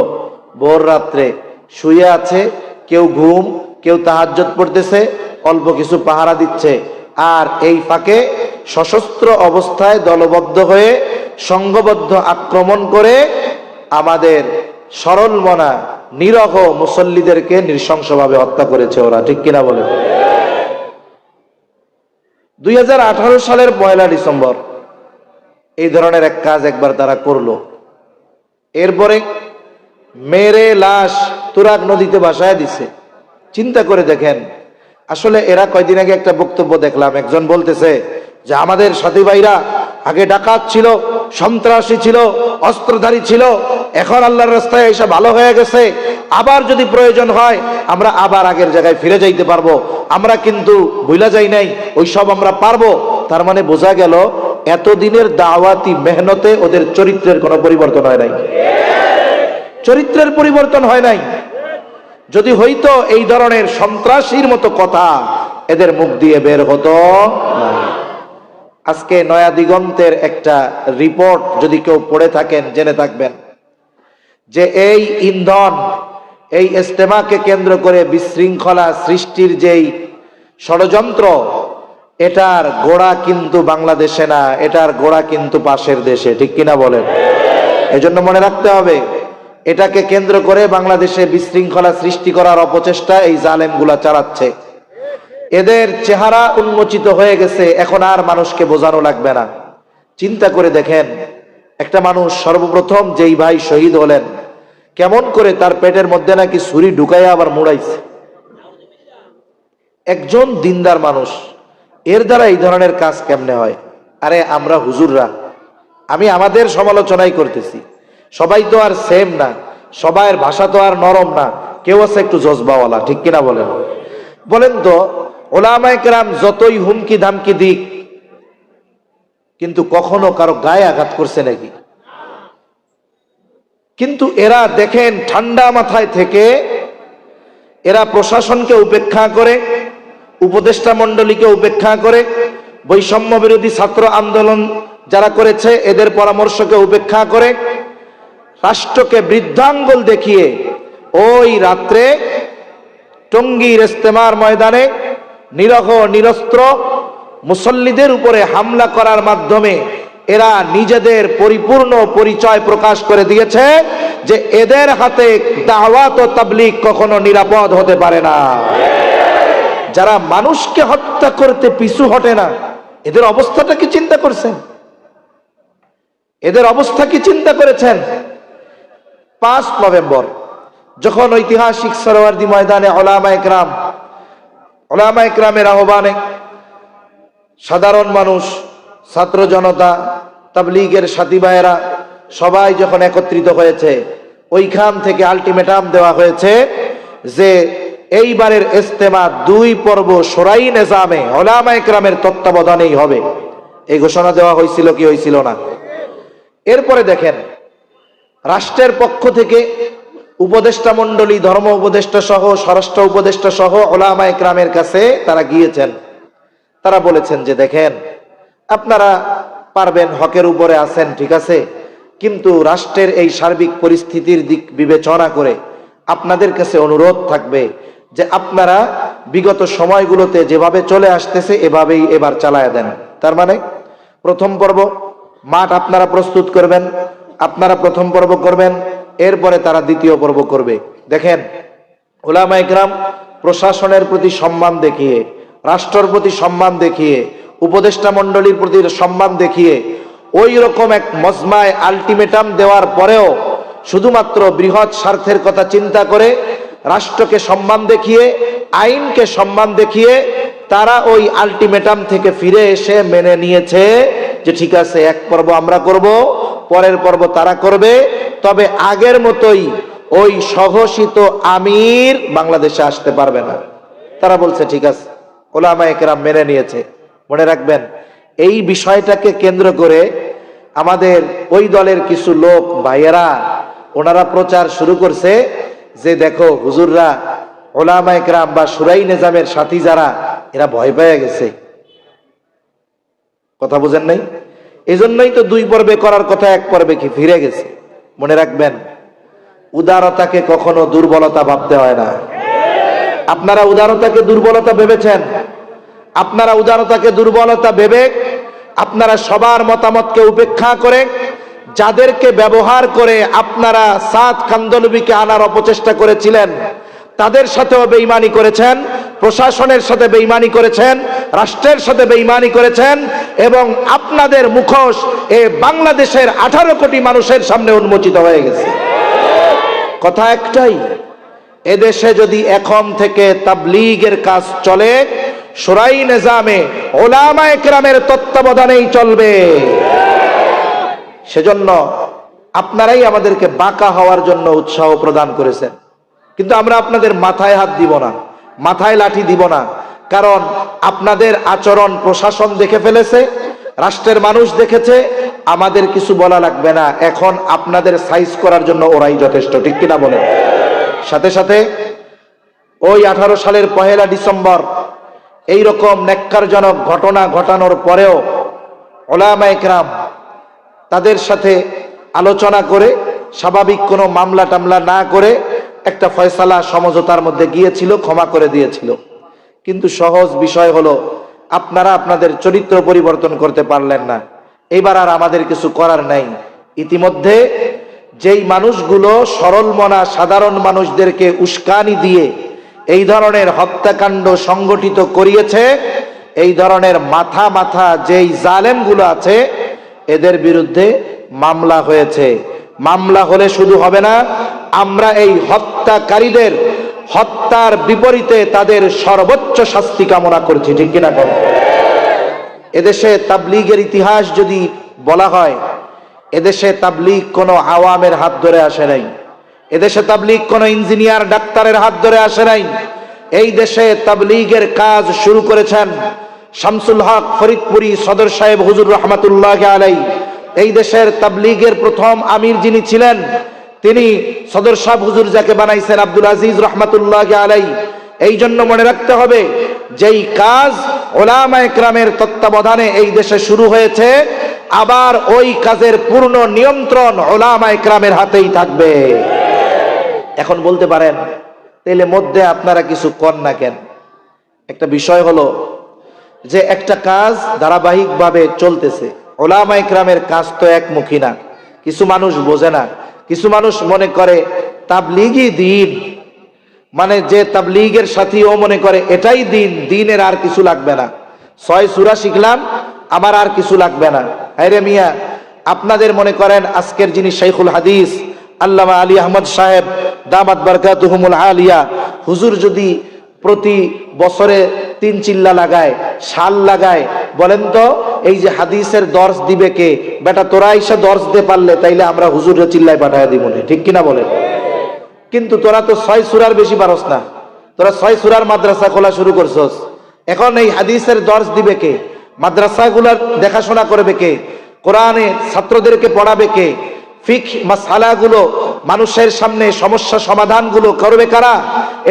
ভোর রাত্রে শুয়ে আছে, কেউ ঘুম, কেউ তাহাজ্জুদ পড়তেছে, অল্প কিছু পাহারা দিচ্ছে। আর এই ফাঁকে সশস্ত্র অবস্থায় দলবদ্ধ হয়ে সংঘবদ্ধ আক্রমণ করে আমাদের সরল মনা নিরহ মুসল্লিদেরকে নৃশংসভাবে হত্যা করেছে ওরা, ঠিক কিনা বলেন? 2018 সালের 1 ডিসেম্বর এই ধরনের এক কাজ একবার তারা করলো। এরপরে মেরে লাশ তুরাগ নদীতে ভাসায় দিছে। চিন্তা করে দেখেন, আসলে এরা কয়দিন আগে একটা বক্তব্য দেখলাম, একজন বলতেছে যে আমাদের সাথী ভাইরা আগে ডাকাত ছিল, সন্ত্রাসী ছিল, অস্ত্রধারী ছিল, এখন আল্লাহর রাস্তায় এসে ভালো হয়ে গেছে, আবার যদি প্রয়োজন হয় আমরা আবার আগের জায়গায় ফিরে যাইতে পারবো, আমরা কিন্তু ভুলা যাই নাই, ওইসব আমরা পারবো। তার মানে বোঝা গেল এতদিনের দাওয়াতি মেহনতে ওদের চরিত্রের কোনো পরিবর্তন হয় নাই, চরিত্রের পরিবর্তন হয় নাই। যদি হইতো এই ধরনের সন্ত্রাসীর মতো কথা এদের মুখ দিয়ে বের হতো না। আজকে নয়া দিগন্তের একটা রিপোর্ট যদি কেউ পড়ে থাকেন জেনে থাকবেন যে এই ইন্ধন, এই ইজতেমাকে কেন্দ্র করে বিশৃঙ্খলা সৃষ্টির যেই ষড়যন্ত্র, এটার গোড়া কিন্তু বাংলাদেশে না, এটার গোড়া কিন্তু পাশের দেশে, ঠিক কিনা বলেন? এজন্য মনে রাখতে হবে, এটাকে কেন্দ্র করে বাংলাদেশে বিশৃঙ্খলা সৃষ্টি করার অপচেষ্টা এই জালেমগুলা চালাচ্ছে। এদের চেহারা উন্মোচিত হয়ে গেছে, এখন আর মানুষকে বোঝানো লাগবে না। চিন্তা করে দেখেন, একটা মানুষ সর্বপ্রথম যেই ভাই শহীদ হলেন, কেমন করে তার পেটের মধ্যে নাকি ছুরি ঢুকাইয়া আবার মুড়াইছে। একজন দিনদার মানুষ, এর দ্বারা এই ধরনের কাজ কেমনে হয়? আরে আমরা হুজুররা, আমি আমাদের সমালোচনাই করতেছি, সবাই তো আর সেম না, সবার ভাষা তো আর নরম না, কেউ আছে একটু জজবাওয়ালা, ঠিক কিনা বলেন? বলেন তো, ওলামায়ে কেরাম যতই হুমকি ধামকি দিক, কিন্তু কখনো কারো গায়ে আঘাত করছে নাকি? কিন্তু এরা দেখেন ঠান্ডা মাথায় থেকে এরা প্রশাসনকে উপেক্ষা করে, উপদেষ্টা মণ্ডলীকে উপেক্ষা করে, বৈষম্য বিরোধী ছাত্র আন্দোলন যারা করেছে এদের পরামর্শকে উপেক্ষা করে, রাষ্ট্রকে বৃদ্ধাঙ্গুল দেখিয়ে ওই রাত্রে টঙ্গীর ইজতেমার ময়দানে নিরহ নিরস্ত্র মুসল্লিদের উপরে হামলা করার মাধ্যমে এরা নিজেদের পরিপূর্ণ পরিচয় প্রকাশ করে দিয়েছে যে এদের হাতে দাওয়াত ও তাবলীগ কখনো নিরাপদ হতে পারে না। যারা মানুষকে হত্যা করতে পিছু হটে না, এদের অবস্থাটা কি চিন্তা করছেন? এদের অবস্থা কি চিন্তা করেছেন? 5 নভেম্বর যখন ঐতিহাসিক সরোয়ার্দী ময়দানে ওলামায়ে কেরামের আহ্বানে সাধারণ মানুষ, ছাত্র জনতা, তাবলীগের সাথী ভাইয়েরা সবাই যখন একত্রিত হয়েছে, ওইখান থেকে আলটিমেটাম দেওয়া হয়েছে যে এইবারের ইজতেমা 2 পর্ব শোরাই নিজামে ওলামায়ে কেরামের তত্ত্বাবধানেই হবে। এই ঘোষণা দেওয়া হয়েছিল কি হয়েছিল না? এরপরে দেখেন, রাষ্ট্রের পক্ষ থেকে উপদেষ্টা মণ্ডলী, ধর্ম উপদেষ্টা সহ, স্বরাষ্ট্র উপদেষ্টা সহ ওলামায়ে কেরামের কাছে তারা গিয়েছেন। তারা বলেছেন যে দেখেন, আপনারা পারবেন, হকের উপরে আছেন, ঠিক আছে, কিন্তু রাষ্ট্রের এই সার্বিক পরিস্থিতির দিক বিবেচনা করে আপনাদের কাছে অনুরোধ থাকবে যে আপনারা বিগত সময়গুলোতে যেভাবে চলে আসতেছে এভাবেই এবার চালায়া দেন। তার মানে প্রথম পর্ব মাঠ আপনারা প্রস্তুত করবেন, আপনারা প্রথম পর্ব করবেন, এরপরে তারা দ্বিতীয় পর্ব করবে। দেখেন, ওলামায়ে কেরাম প্রশাসনের প্রতি সম্মান দেখিয়ে, রাষ্ট্রের প্রতি সম্মান দেখিয়ে, উপদেষ্টা মণ্ডলীর প্রতি সম্মান দেখিয়ে ওই রকম এক মজমায় আলটিমেটাম দেওয়ার পরেও শুধুমাত্র বৃহৎ স্বার্থের কথা চিন্তা করে, রাষ্ট্রকে সম্মান দেখিয়ে, আইনকে সম্মান দেখিয়ে তারা ওই আলটিমেটাম থেকে ফিরে এসে মেনে নিয়েছে যে ঠিক আছে, এক পর্ব আমরা করব, পরের পর্ব তারা করবে, তবে আগের মতোই ওই স্বঘোষিত আমির বাংলাদেশে আসতে পারবে না। তারা বলছে ঠিক আছে, ওলামায়ে কেরাম মেনে নিয়েছে। মনে রাখবেন, এই বিষয়টাকে কেন্দ্র করে আমাদের ওই দলের কিছু লোক ভাইয়েরা ওনারা প্রচার শুরু করছে যে দেখো হুজুররা ওলামায়ে কেরাম বা শুরাই নিজামের সাথী যারা, এরা ভয় পেয়ে গেছে। কথা বুঝেন নাই? এজন্যই তো 2 পর্বে করার কথা 1 পর্বে কি ফিরে গেছে। মনে রাখবেন, উদারতাকে কখনো দুর্বলতা ভাবতে হয় না। আপনারা উদারতাকে দুর্বলতা ভেবেছেন, আপনারা উদারতাকে দুর্বলতা ভেবে আপনারা সবার মতামতকে উপেক্ষা করে যাদেরকে ব্যবহার করে আপনারা সাদ কান্দলবিকে আনার অপচেষ্টা করেছিলেন, তাদের সাথেও বেঈমানি করেছেন, প্রশাসনের সাথে বেঈমানি করেছেন, রাষ্ট্রের সাথে বেঈমানি করেছেন, এবং আপনাদের মুখোশ এ বাংলাদেশের 18 কোটি মানুষের সামনে উন্মোচিত হয়ে গেছে। কথা একটাই, এদেশে যদি এখন থেকে তাবলীগের কাজ চলে, শুরাই নিজামে উলামায়ে কেরামের তত্ত্বাবধানেই চলবে। সেজন্য আপনারাই আমাদেরকে বাঁকা হওয়ার জন্য উৎসাহ প্রদান করেছেন, কিন্তু আমরা আপনাদের মাথায় হাত দিব না, মাথায় লাঠি দিব না, কারণ আপনাদের আচরণ প্রশাসন দেখে ফেলেছে, রাষ্ট্রের মানুষ দেখেছে, আমাদের কিছু বলা লাগবে না। এখন আপনাদের সাইজ করার জন্য ওরাই যথেষ্ট, ঠিক কিনা বলেন? সাথে সাথে ওই 18 সালের 1 ডিসেম্বর এইরকম নেক্কারজনক ঘটনা ঘটানোর পরেও উলামায়ে কেরাম তাদের সাথে আলোচনা করে স্বাভাবিক কোনো মামলা টামলা না করে একটা ফয়সালা সমঝোতার মধ্যে গিয়েছিল, ক্ষমা করে দিয়েছিল। কিন্তু সহজ বিষয় হলো আপনারা আপনাদের চরিত্র পরিবর্তন করতে পারলেন না। এবার আর আমাদের কিছু করার নাই। ইতিমধ্যে যেই মানুষগুলো সরল মনা সাধারণ মানুষদেরকে উস্কানি দিয়ে এই ধরনের হত্যাকাণ্ড সংগঠিত করিয়েছে, এই ধরনের মাথা মাথা যেই জালেমগুলো আছে, এদের বিরুদ্ধে মামলা হয়েছে। মামলা হলে শুধু হবে না, আমরা এই হত্যাকারীদের হত্যার বিপরীতে তাদের সর্বোচ্চ শাস্তি কামনা করছি, ঠিক কিনা? এদেশে তাবলীগের ইতিহাস যদি বলা হয়, এদেশে তাবলীগ কোনো আওয়ামের হাত ধরে আসে নাই, এদেশে তাবলীগ কোনো ইঞ্জিনিয়ার ডাক্তারের হাত ধরে আসে নাই। এই দেশে তাবলীগের কাজ শুরু করেছেন শামসুল হক ফরিদপুরি সদর সাহেব হুজুর রহমাতুল্লাহ আলাইহি। এই দেশের তাবলীগের প্রথম আমির যিনি ছিলেন, তিনি সদর সাহেব হুজুর যাকে বানাইছেন আব্দুল আজিজ রহমাতুল্লাহ আলাইহি। এই জন্য মনে রাখতে হবে, যেই কাজ উলামায়ে কেরামের তত্ত্বাবধানে এই দেশে শুরু হয়েছে, আবার ওই কাজের পূর্ণ নিয়ন্ত্রণ উলামায়ে কেরামের হাতেই থাকবে। এখন বলতে পারেন, তাহলে মধ্যে আপনারা কিছু কর না কেন? একটা বিষয় হলো যে একটা কাজ ধারাবাহিকভাবে চলতেছে, উলামায়ে কেরামের কাজ তো একমুখী না। কিছু মানুষ বোঝে না, কিছু মানুষ মনে করে তাবলীগই দ্বীন, মানে যে তাবলীগের সাথী ও মনে করে এটাই দ্বীন, দ্বীনের আর কিছু লাগবে না, 6 সূরা শিখলাম আমার আর কিছু লাগবে না। হায়রে মিয়া, আপনাদের মনে করেন আজকের যিনি শাইখুল হাদিস আল্লামা আলী আহমদ সাহেব দামাত বারকাতুহুমুল আলিয়া, হুজুর যদি প্রতি বছরে 3 চিল্লা লাগায়, শাল লাগায়, বলেন তো এই যে হাদিসের দর্স দিবে কে? বেটা তোরা এসে দর্স দে পারলে, তাইলে আমরা হুজুরের চিল্লায় পাঠায় দিব না, ঠিক কিনা বলেন? কিন্তু তোরা তো 6 সূরার বেশি পারস না, তোরা 6 সূরার মাদ্রাসা খোলা শুরু করছস। এখন এই হাদিসের দর্স দিবে কে? মাদ্রাসাগুলোর দেখাশোনা করবে কে? কোরআনে ছাত্রদেরকে পড়াবে কে? ফিকহ মাসআলাগুলো মানুষের সামনে সমস্যা সমাধানগুলো করবে কারা?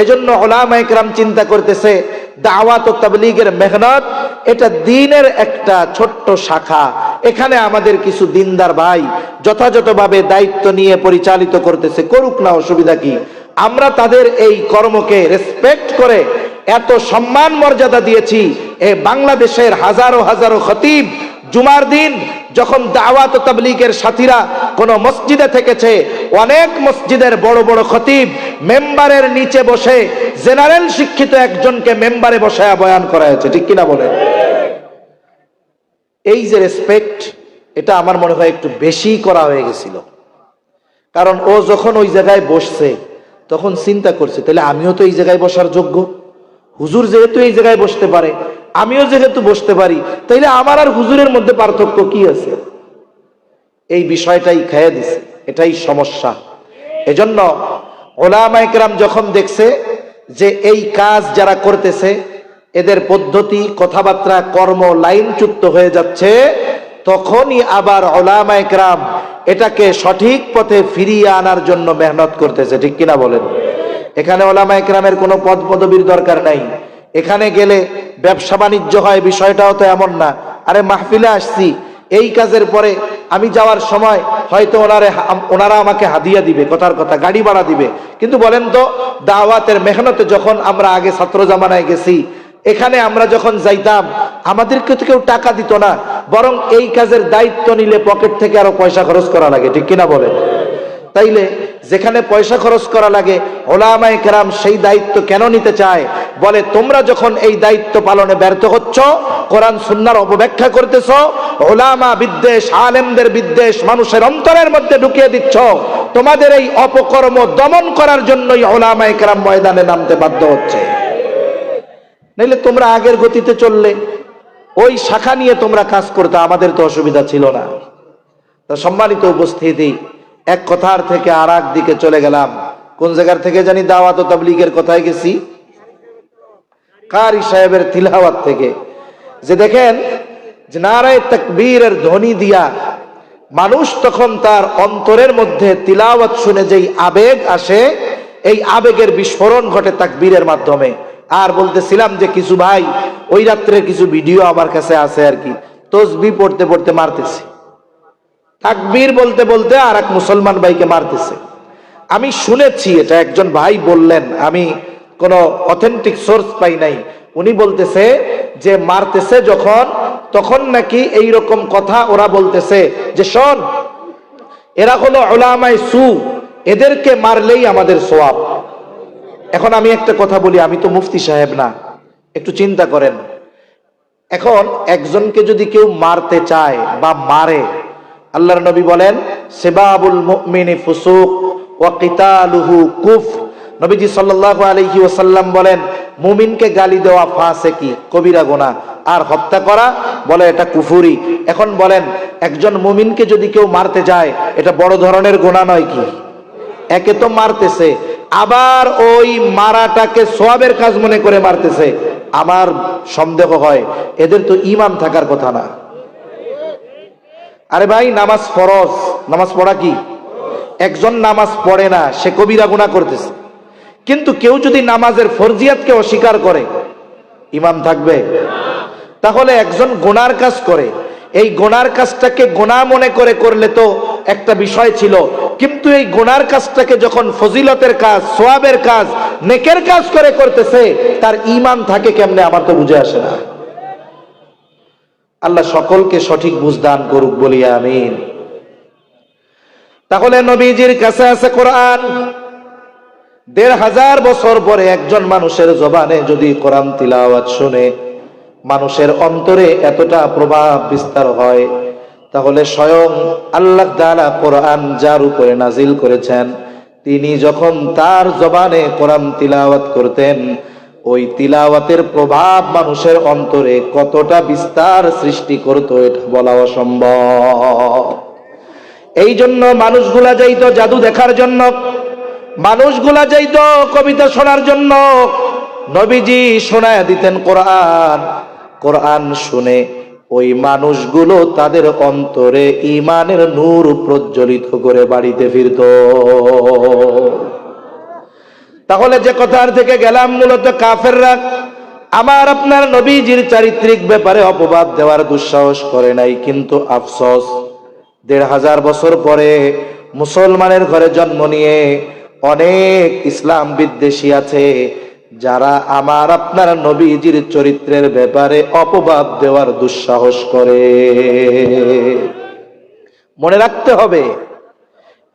এজন্য উলামায়ে কেরাম চিন্তা করতেছে, দাওয়াত ও তাবলীগের মেহনত এটা দ্বীনের একটা ছোট্ট শাখা, এখানে আমাদের কিছু দিনদার ভাই যথাযথভাবে দায়িত্ব নিয়ে পরিচালিত করতেছে, করুক না, অসুবিধা কি? আমরা তাদের এই কর্মকে রেসপেক্ট করে এত সম্মান মর্যাদা দিয়েছি। এ বাংলাদেশের হাজারো হাজারো খতিব জুমার দিন যখন দাওয়াত ও তাবলীগের সাথীরা কোন মসজিদে থেকেছে, অনেক মসজিদের বড় বড় খতিব মেম্বারের নিচে বসে জেনারেল শিক্ষিত একজনকে মেম্বারে বসায়া বয়ান করা হয়েছে, ঠিক কিনা বলেন? এই যে রেসপেক্ট, এটা আমার মনে হয় একটু বেশি করা হয়ে গেছিল। কারণ ও যখন ওই জায়গায় বসছে তখন চিন্তা করছে, তাহলে আমিও তো এই জায়গায় বসার যোগ্য, হুজুর যেহেতু এই জায়গায় বসতে পারে, আমিও যেহেতু বসতে পারি, তাইলে আমার আর হুজুরের মধ্যে পার্থক্য কি আছে? এই বিষয়টাই খেয়ে দিছে, এটাই সমস্যা। এজন্য উলামায়ে কেরাম যখন দেখছে যে এই কাজ যারা করতেছে এদের পদ্ধতি, কথাবার্তা, কর্ম লাইনচ্যুত হয়ে যাচ্ছে, তখনই আবার উলামায়ে কেরাম এটাকে সঠিক পথে ফিরিয়ে আনার জন্য মেহনত করতেছে, ঠিক কিনা বলেন? এখানে উলামায়ে কেরামের কোনো পদ পদবীর দরকার নাই। এখানে গেলে ব্যবসা বাণিজ্য হয়, বিষয়টাও তো এমন না। আরে মাহফিলে আসছি, এই কাজের পরে আমি যাওয়ার সময় হয়তো ওনারা আমাকে হাদিয়া দিবে, কথার কথা গাড়ি ভাড়া দিবে, কিন্তু বলেন তো দাওয়াতের মেহনতে যখন আমরা আগে ছাত্র জামানায় গেছি, এখানে আমরা যখন যাইতাম আমাদেরকে তো কেউ টাকা দিত না, বরং এই কাজের দায়িত্ব নিলে পকেট থেকে আরো পয়সা খরচ করা লাগে, ঠিক কিনা বলেন? তাইলে যেখানে পয়সা খরচ করা লাগে উলামায়ে কেরাম সেই দায়িত্ব কেন নিতে চায়? বলে তোমরা যখন এই দায়িত্ব পালনে ব্যর্থ হচ্ছ, কোরআন সুন্নাহর অপব্যাখ্যা করতেছ, উলামা বিদ্বেষ, আলেমদের বিদ্বেষ মানুষের অন্তরের মধ্যে ঢুকিয়ে দিচ্ছ, তোমাদের এই অপকর্ম দমন করার জন্যই উলামায়ে কেরাম ময়দানে নামতে বাধ্য হচ্ছে। নাইলে তোমরা আগের গতিতে চললে ওই শাখা নিয়ে তোমরা কাজ করতে, আমাদের তো অসুবিধা ছিল না। তো সম্মানিত উপস্থিতি, এক কথার থেকে আর এক দিকে চলে গেলাম। কোন জায়গার থেকে জানি দাওয়াত ও তাবলীগের কথায় গেছি, কারি সাহেবের তিলাওয়াত থেকে। যে দেখেন যে নারায়ে তাকবীরের ধ্বনি দিয়া মানুষ তখন তার অন্তরের মধ্যে তিলাওয়াত শুনে যেই আবেগ আসে, এই আবেগের বিস্ফোরণ ঘটে তাকবীরের মাধ্যমে। আর বলতেছিলাম যে কিছু ভাই ওই রাত্রের কিছু ভিডিও আমার কাছে আছে আর কি, তসবিহ পড়তে পড়তে মারতেছে, তাকবীর বলতে বলতে আর এক মুসলমান ভাইকে মারতেছে। আমি শুনেছি, এটা একজন ভাই বললেন, আমি কোনো অথেন্টিক সোর্স পাই নাই। উনি বলতেছে যে মারতেছে যখন, তখন নাকি এই রকম কথা ওরা বলতেছে যে শোন, এরা হলো উলামায়ে সু, এদেরকে মারলেই আমাদের সওয়াব। এখন আমি একটা কথা বলি, আমি তো মুফতি সাহেব না, একটু চিন্তা করেন। এখন একজনকে যদি কেউ মারতে চায় বা মারে, আল্লাহর নবী বলেন সিবাবুল মুমিনি ফুসুক ওয়া কিতালুহু কুফর। নবীজি সাল্লাল্লাহু আলাইহি ওয়াসাল্লাম বলেন মুমিনকে গালি দেওয়া ফাসিকি, কবিরা গুনাহ, আর হত্যা করা বলে এটা কুফরি। এখন বলেন একজন মুমিনকে যদি কেউ মারতে যায়, এটা বড় ধরনের গুনাহ নয় কি? একে তো মারতেছে, আবার ওই মারাটাকে সওয়াবের কাজ মনে করে মারতেছে। আমার সন্দেহ হয় এদের তো ঈমান থাকার কথা না। আরে ভাই, নামাজ ফরজ, নামাজ পড়া কি? একজন নামাজ পড়ে না, সে কবিরা গুনাহ করতেছে। কিন্তু কেউ যদি নামাজের ফরজিয়াতকে অস্বীকার করে, ঈমান থাকবে? তাহলে একজন গুনার কাজ করে, এই গুনার কাজটাকে গুনাহ মনে করে করলে তো একটা বিষয় ছিল, কিন্তু এই গুনার কাজটাকে যখন ফজিলতের কাজ, সওয়াবের কাজ, নেকের কাজ করে করতেছে, তার ঈমান থাকে কেমনে? আমার তো বুঝে আসে না। আল্লাহ সকলকে সঠিক বুঝ দান করুক, বলি আমিন। তাহলে নবীজির কাছে আছে কোরআন, ১৫০০ বছর পরে একজন মানুষের জবানে যদি কোরআন তিলাওয়াত শুনে মানুষের অন্তরে এতটা প্রভাব বিস্তার হয়, তাহলে স্বয়ং আল্লাহ তাআলা কোরআন যার উপরে নাজিল করেছেন, তিনি যখন তার জবানে কোরআন তিলাওয়াত করতেন, ওই তিলাওয়াতের প্রভাব মানুষের অন্তরে কতটা বিস্তার সৃষ্টি করতো এটা বলা অসম্ভব। এই জন্য মানুষগুলা যাইতো জাদু দেখার জন্য, মানুষগুলা যাইতো কবিতা শোনার জন্য। নবীজি শোনায় দিতেন কোরআন, কোরআন শুনে ওই মানুষগুলো তাদের অন্তরে ঈমানের নূর প্রজ্বলিত করে বাড়িতে ফিরত। তাহলে যে কথার থেকে গেলাম, মূলত কাফেররা আমার আপনার নবীজির চারিত্রিক ব্যাপারে অপবাদ দেওয়ার দুঃসাহস করে নাই। কিন্তু আফসোস, ১৫০০ বছর পরে মুসলমানের ঘরে জন্ম নিয়ে অনেক ইসলাম বিদ্বেষী আছে, যারা আমার আপনার নবীজির চরিত্রের ব্যাপারে অপবাদ দেওয়ার দুঃসাহস করে। মনে রাখতে হবে,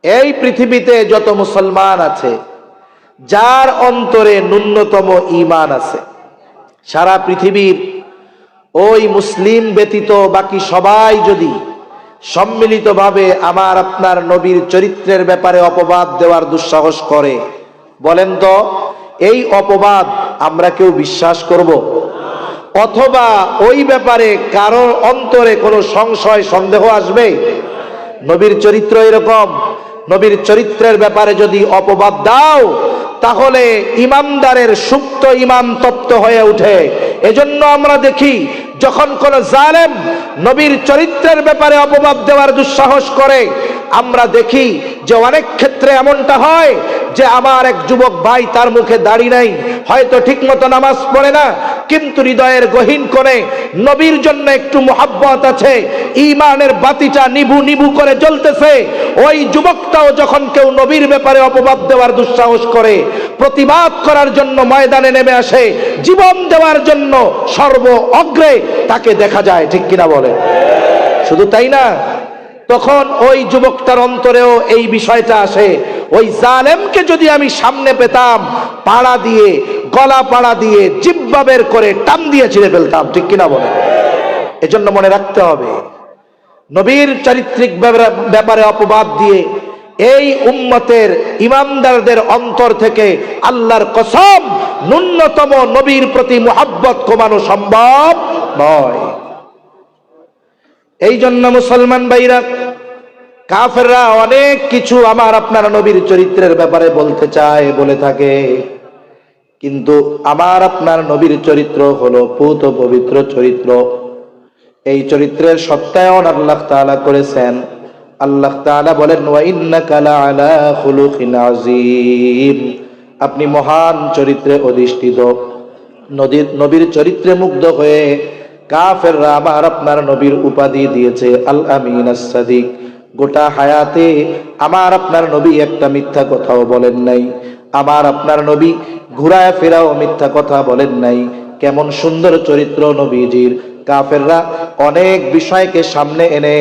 এই পৃথিবীতে যত মুসলমান আছে, যার অন্তরে ন্যূনতম ঈমান আছে, সারা পৃথিবীর ওই মুসলিম ব্যতীত বাকি সবাই যদি সম্মিলিতভাবে আমার আপনার নবীর চরিত্রের ব্যাপারে অপবাদ দেওয়ার দুঃসাহস করে, বলেন তো এই অপবাদ আমরা কেউ বিশ্বাস করব? অথবা ওই ব্যাপারে কারোর অন্তরে কোনো সংশয় সন্দেহ আসবে? নবীর চরিত্র এরকম, নবীর চরিত্রের ব্যাপারে যদি অপবাদ দাও, তাহলে ইমানদারের সুপ্ত ঈমান তপ্ত হয়ে ওঠে। এজন্য আমরা দেখি যখন কোন জালেম নবীর চরিত্রের ব্যাপারে অপবাদ দেওয়ার দুঃসাহস করে, আমরা দেখি যে অনেক ক্ষেত্রে এমনটা হয় যে আমার এক যুবক ভাই, তার মুখে দাড়ি নাই, হয়তো ঠিকমতো নামাজ পড়ে না, কিন্তু হৃদয়ের গহীন কোণে নবীর জন্য একটু মোহাব্বত আছে, ঈমানের বাতিটা নিভু নিভু করে জ্বলতেছে, ওই যুবকটাও যখন কেউ নবীর ব্যাপারে অপবাদ দেওয়ার দুঃসাহস করে, প্রতিবাদ করার জন্য ময়দানে নেমে আসে, জীবন দেওয়ার জন্য সর্ব অগ্রে তাকে দেখা যায়। ঠিক কিনা বলে? শুধু তাই না, তখন ওই যুবকটার অন্তরেও এই বিষয়টা আসে, ওই জালেমকে যদি আমি সামনে পেতাম, পাড়া দিয়ে, গলা পাড়া দিয়ে, জিহ্বা বের করে টান দিয়ে ছিঁড়ে ফেলতাম। ঠিক কিনা বলে? এজন্য মনে রাখতে হবে, নবীর চারিত্রিক ব্যাপারে অপবাদ দিয়ে এই উম্মতের ইমানদারদের অন্তর থেকে আল্লাহর কসম ন্যূনতম নবীর প্রতি মুহাব্বত কমানো সম্ভব নয়। এই জন্য মুসলমান ভাইরা, কাফেররা অনেক কিছু আমার আপনার নবীর চরিত্রের ব্যাপারে বলতে চায়, বলে থাকে, কিন্তু আমার আপনার নবীর চরিত্র হলো পূত পবিত্র চরিত্র। এই চরিত্রের সত্যায়ন আল্লাহ তাআলা করেছেন। আল্লাহ তাআলা বলেন, ওয়া ইন্নাকা লাআলা খুলুকিন আযীম, আপনি মহান চরিত্রে অধিষ্ঠিত। নবীর চরিত্রে মুগ্ধ হয়ে কাফেররা আমার আপনার নবীর উপাধি দিয়েছে আল আমিন আস-সাদিক। গোটা হায়াতে আমার আপনার নবী একটা মিথ্যা কথাও বলেন নাই, আমার আপনার নবী ঘুরায় ফেরাও মিথ্যা কথা বলেন নাই। কেমন সুন্দর চরিত্র নবীজির! কাফেররা অনেক বিষয়কে সামনে এনে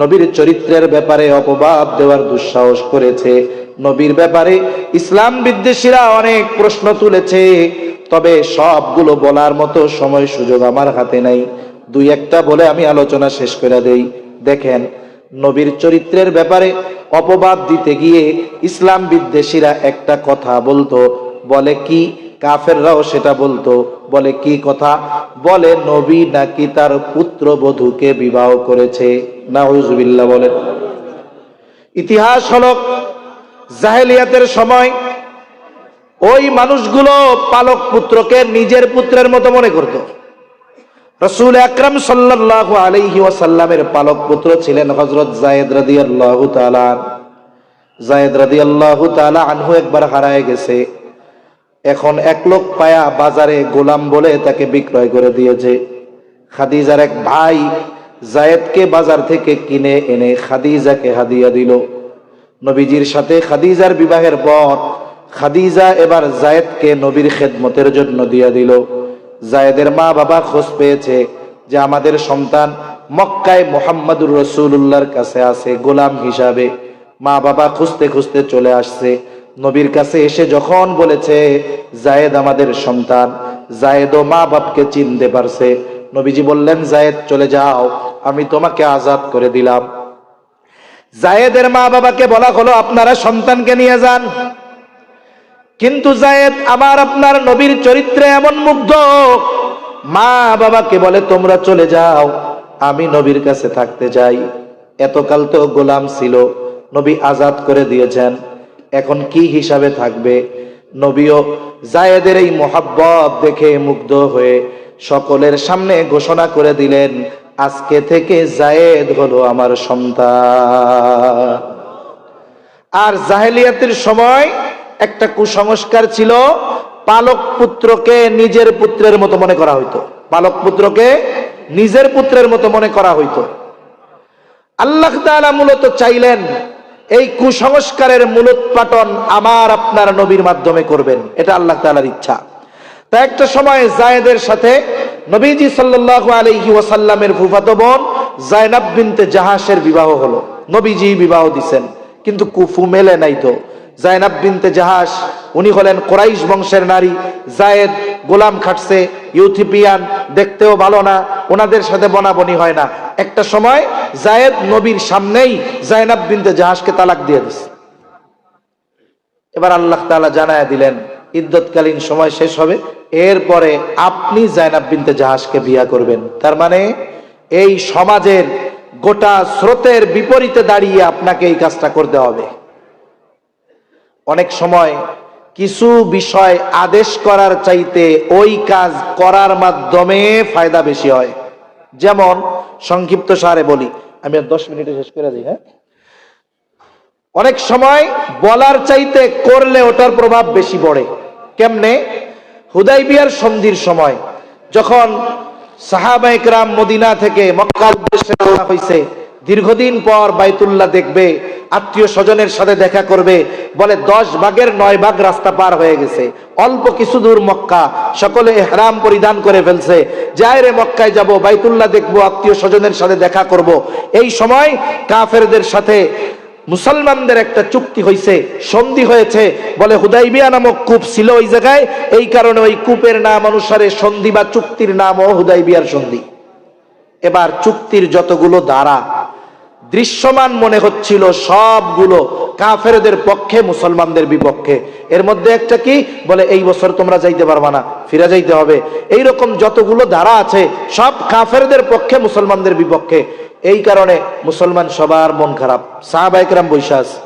নবীর চরিত্রের ব্যাপারে অপবাদ দেওয়ার দুঃসাহস করেছে। নবীর ব্যাপারে ইসলাম বিদ্বেষীরা অনেক প্রশ্ন তুলেছে, তবে সবগুলো বলার মতো সময় সুযোগ আমার হাতে নাই। দুই একটা বলে আমি আলোচনা শেষ করে দেই। দেখেন, নবীর চরিত্রের ব্যাপারে অপবাদ দিতে গিয়ে ইসলাম বিদ্বেষীরা একটা কথা বলতো, বলে কি, কাফেররাও সেটা বলতো, বলে কি কথা? বলে নবী নাকি তার পুত্রবধূকে বিবাহ করেছে। নাউজুবিল্লাহ বলেন। ইতিহাস হলো, জাহেলিয়াতের সময় ওই মানুষগুলো পালক পুত্রকে নিজের পুত্রের মতো মনে করত। রাসূল আকরাম সাল্লাল্লাহু আলাইহি ওয়াসাল্লামের পালক পুত্র ছিলেন হযরত যায়েদ রাদিয়াল্লাহু তাআলা। যায়েদ রাদিয়াল্লাহু তাআলা আনহু একবার হারায় গেছে। এখন এক লোক পায়া বাজারে গোলাম বলে তাকে বিক্রয় করে দিয়েছে। খাদিজার এক ভাই যায়েদকে বাজার থেকে কিনে এনে খাদিজাকে হাদিয়া দিল। নবীজির সাথে খাদিজার বিবাহের পর খাদিজা এবার যায়েদকে নবীর খেদমতের জন্য দিয়ে দিল। যায়েদের মা বাবা খোঁজ পেয়েছে যে আমাদের সন্তান মক্কায় মুহাম্মাদুর রাসূলুল্লাহর কাছে আছে গোলাম হিসাবে। মা বাবা খুঁজতে খুঁজতে চলে আসছে। নবীর কাছে এসে যখন বলেছে যায়েদ আমাদের সন্তান, যায়েদও মা বাপকে চিনতে পারছে। নবীজি বললেন, যায়েদ চলে যাও, আমি তোমাকে আজাদ করে দিলাম। যায়েদের মা বাবাকে বলা হলো, আপনারা সন্তানকে নিয়ে যান। কিন্তু যায়েদ আমার আপনার নবীর চরিত্রে এমন মুগ্ধ, মা বাবাকে বলে তোমরা চলে যাও, আমি নবীর কাছে থাকতে চাই। এতকাল তো গোলাম ছিল, নবী আজাদ করে দিয়েছেন, এখন কি হিসাবে থাকবে? নবীও যায়েদের এই মোহাব্বত দেখে মুগ্ধ হয়ে সকলের সামনে ঘোষণা করে দিলেন, আজকে থেকে যায়েদ হলো আমার সন্তান। আর জাহেলিয়াতের সময় একটা কুসংস্কার ছিল, পালক পুত্রকে নিজের পুত্রের মতো মনে করা হইতো। পালক পুত্রকে নিজের পুত্রের মতো মনে করা হইতো। আল্লাহ তাআলা মূলত চাইলেন এই কুসংস্কারের মূলোৎপাটন আমার আপনার নবীর মাধ্যমে করবেন, এটা আল্লাহ তাআলার ইচ্ছা। তা একটা সময় যায়েদের সাথে নবীজি সাল্লাল্লাহু আলাইহি ওয়াসাল্লামের ফুফাতো বোন যায়নাব বিনতে জাহাশের বিবাহ হলো। নবীজি বিবাহ দিছেন, কিন্তু কুফু মেলে নাই তো। যায়নাব বিনতে জাহাশ, উনি হলেন কুরাইশ বংশের নারী। যায়েদ গোলাম খাটছে, ইউথিপিয়ান, দেখতেও ভালো না, ওনাদের সাথে বনাবনি হয় না। একটা সময় যায়েদ নবীর সামনেই যায়নাব বিনতে জাহাশকে তালাক দিয়ে দিছে। এবার আল্লাহ তাআলা জানায়া দিলেন, ইদ্যতকালীন সময় শেষ হবে, এরপরে আপনি যায়নাব বিনতে জাহাশকে বিয়া করবেন। তার মানে এই সমাজের গোটা স্রোতের বিপরীতে দাঁড়িয়ে আপনাকে এই কাজটা করতে হবে। অনেক সময় কিছু বিষয় আদেশ করার চাইতে ওই কাজ করার মাধ্যমে ফায়দা বেশি হয়। যেমন সংক্ষিপ্ত সারে বলি, আমি আর 10 মিনিটে শেষ করে দিই। হ্যাঁ, অনেক সময় বলার চাইতে করলে ওটার প্রভাব বেশি পড়ে। কেমনে? হুদাইবিয়ার সন্ধির সময় যখন সাহাবায়ে কেরাম মদিনা থেকে মক্কার উদ্দেশ্যে রওনা হয়েছে, দীর্ঘদিন পর বাইতুল্লাহ দেখবে, আত্মীয় স্বজনের সাথে দেখা করবে, বলে 10 ভাগের 9 ভাগ রাস্তা পার হয়ে গেছে, অল্প কিছু দূর মক্কা, সকলে ইহরাম পরিধান করে ফেলছে, যাই রে মক্কায় যাব, বাইতুল্লাহ দেখবো, আত্মীয় স্বজনের সাথে দেখা করব। এই সময় কাফেরদের সাথে মুসলমানদের একটা চুক্তি হয়েছে, সন্ধি হয়েছে, বলে হুদাইবিয়া নামক কূপ ছিল ওই জায়গায়, এই কারণে ওই কূপের নাম অনুসারে সন্ধি বা চুক্তির নামও হুদাইবিয়ার সন্ধি। এবার চুক্তির যতগুলো ধারা দৃশ্যমান মনে হচ্ছিল সবগুলো কাফেরদের পক্ষে, মুসলমানদের বিপক্ষে। এর মধ্যে একটা কি বলে, এই বছর তোমরা যাইতে পারবা না, ফিরে যাইতে হবে। এইরকম যতগুলো ধারা আছে সব কাফেরদের পক্ষে, মুসলমানদের বিপক্ষে। এই কারণে মুসলমান সবার মন খারাপ। সাহাবায়ে কেরাম বৈশা আছে।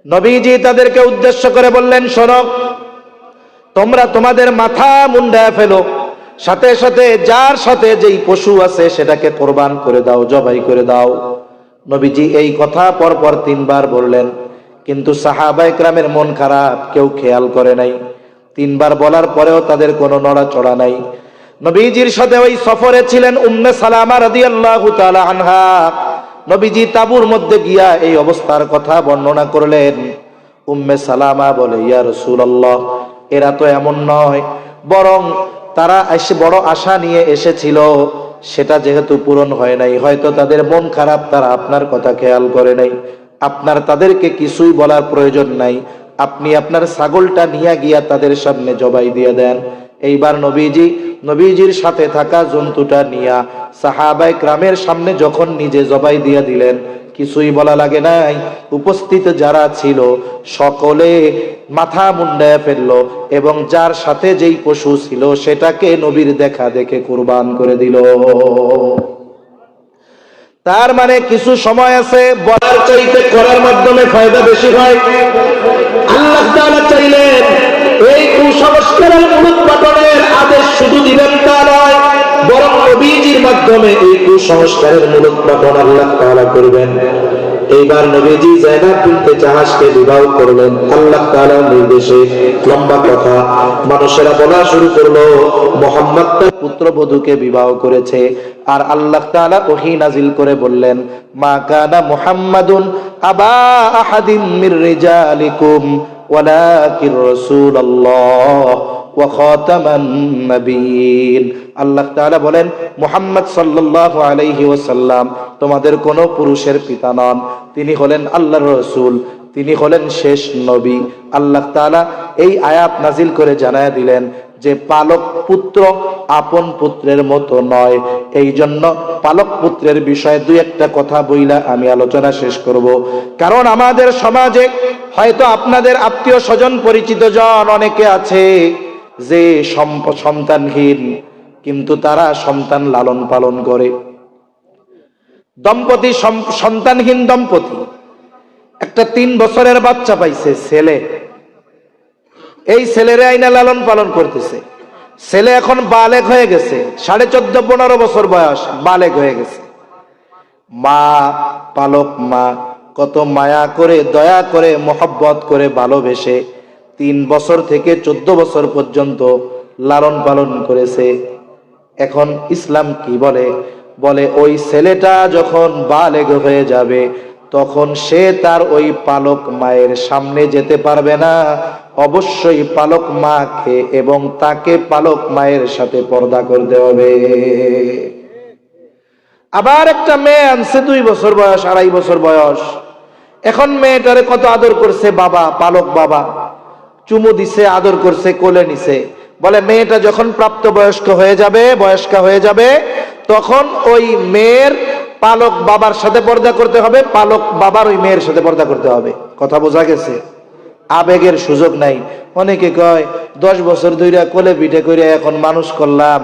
নবীজি তাদেরকে উদ্দেশ্য করে বললেন, শোনো, তোমরা তোমাদের মাথা মুন্ডায় ফেলো, সাথে সাথে যার সাথে যেই পশু আছে সেটাকে কোরবান করে দাও, জবাই করে দাও। নবীজি এই কথা পরপর 3 বার বললেন, কিন্তু সাহাবায়ে কেরামের মন খারাপ, কেউ খেয়াল করে নাই। 3 বার বলার পরেও তাদের কোনো নড়াচড়া নাই। নবীজির সাথে ওই সফরে ছিলেন উম্মে সালামা রাদিয়াল্লাহু তাআলা আনহা। নবীজি তাঁবুর মধ্যে গিয়া এই অবস্থার কথা বর্ণনা করলেন। উম্মে সালামা বলে, ইয়া রাসূলুল্লাহ, এরা তো এমন নয়, বরং তারা এসে বড় আশা নিয়ে এসেছিল, সেটা যেহেতু পূরণ হয় নাই, হয়তো তাদের মন খারাপ, তারা আপনার কথা খেয়াল করে নাই। আপনার তাদেরকে কিছুই বলার প্রয়োজন নাই, আপনি আপনার ছাগলটা নিয়ে গিয়া তাদের সামনে জবাই দিয়ে দেন। এইবার নবীজির সাথে থাকা জন্তুটা নিয়া সাহাবায়ে কেরামের সামনে যখন নিজে জবাই দিয়ে দিলেন, কিছুই বলা লাগে নাই। উপস্থিত যারা ছিল সকলে মাথা মুন্ডায় ফেললো এবং যার সাথে যেই পশু ছিল সেটাকে নবীর দেখা দেখে কুরবান করে দিল। তার মানে কিছু সময় আছে বলার চাইতে করার মাধ্যমে ফায়দা বেশি হয়। আল্লাহ তাআলা চাইলেন এই কুসংস্কারের মূলোৎপাটনের আদেশ শুধু দিবেন তা নয়, বরং নবীজির মাধ্যমে এই কুসংস্কারের মূলোৎপাটন আল্লাহ তাআলা করবেন। এইবার নবীজি যায়েনাব বিনতে জাহাশকে বিবাহ করলেন আল্লাহ তাআলার নির্দেশে। লম্বা কথা, মানুষেরা বলা শুরু করলো মুহাম্মদ তার পুত্রবধূকে বিবাহ করেছে। আর আল্লাহ তাআলা ওহী নাজিল করে বললেন, মা কানা মুহাম্মাদুন আবা আহাদিম মির রিজালিকুম ওয়ালাকিন রাসূলুল্লাহ ওয়া খাতামান নাবিয়্যিন। আল্লাহ তাআলা বলেন, মুহাম্মদ সাল্লাল্লাহু আলাইহি ওয়াসাল্লাম তোমাদের কোন পুরুষের পিতা নন, তিনি হলেন আল্লাহর রাসূল, তিনি হলেন শেষ নবী। আল্লাহ তাআলা এই আয়াত নাজিল করে জানায়া দিলেন যে পালক পুত্র আপন পুত্রের মতো নয়। এই জন্য পালক পুত্রের বিষয়ে 2-1টা কথা বইলা আমি আলোচনা শেষ করব। কারণ আমাদের সমাজে হয়তো আপনাদের আত্মীয় স্বজন পরিচিত জন অনেকে আছে যে সন্তানহীন, কিন্তু তারা সন্তান লালন পালন করে। দম্পতি, সন্তানহীন দম্পতি একটা 3 বছরের বাচ্চা পাইছে, ছেলে। এই ছেলের আইনা লালন পালন করতেছে। ছেলে এখন বালেগ হয়ে গেছে, 14.5-15 বছর বয়স, বালেগ হয়ে গেছে। মা, পালক মা কত মায়া করে, দয়া করে, মহব্বত করে, ভালোবেসে 3 বছর থেকে 14 বছর পর্যন্ত লালন পালন করেছে। এখন ইসলাম কি বলে? বলে ওই ছেলেটা যখন বালেগ হয়ে যাবে তখন সে তার ওই পালক মায়ের সামনে যেতে পারবে না, অবশ্যই পালক মাকে এবং তাকে পালক মায়ের সাথে পর্দা করতে হবে। আবার একটা মেয়ে আনছে 2 বছর বয়স, 2.5 বছর বয়স। এখন মেয়েটারে কত আদর করছে বাবা, পালক বাবা, চুমু দিছে, আদর করছে, কোলে নিছে। বলে মেয়েটা যখন প্রাপ্তবয়স্ক হয়ে যাবে, বয়স্কা হয়ে যাবে, তখন ওই মেয়ের পালক বাবার সাথে পর্দা করতে হবে, পালক বাবার ওই মেয়ের সাথে পর্দা করতে হবে। কথা বোঝা গেছে? আবেগের সুযোগ নাই। অনেকে কয় 10 বছর ধরে কোলে পিঠে করে এখন মানুষ করলাম,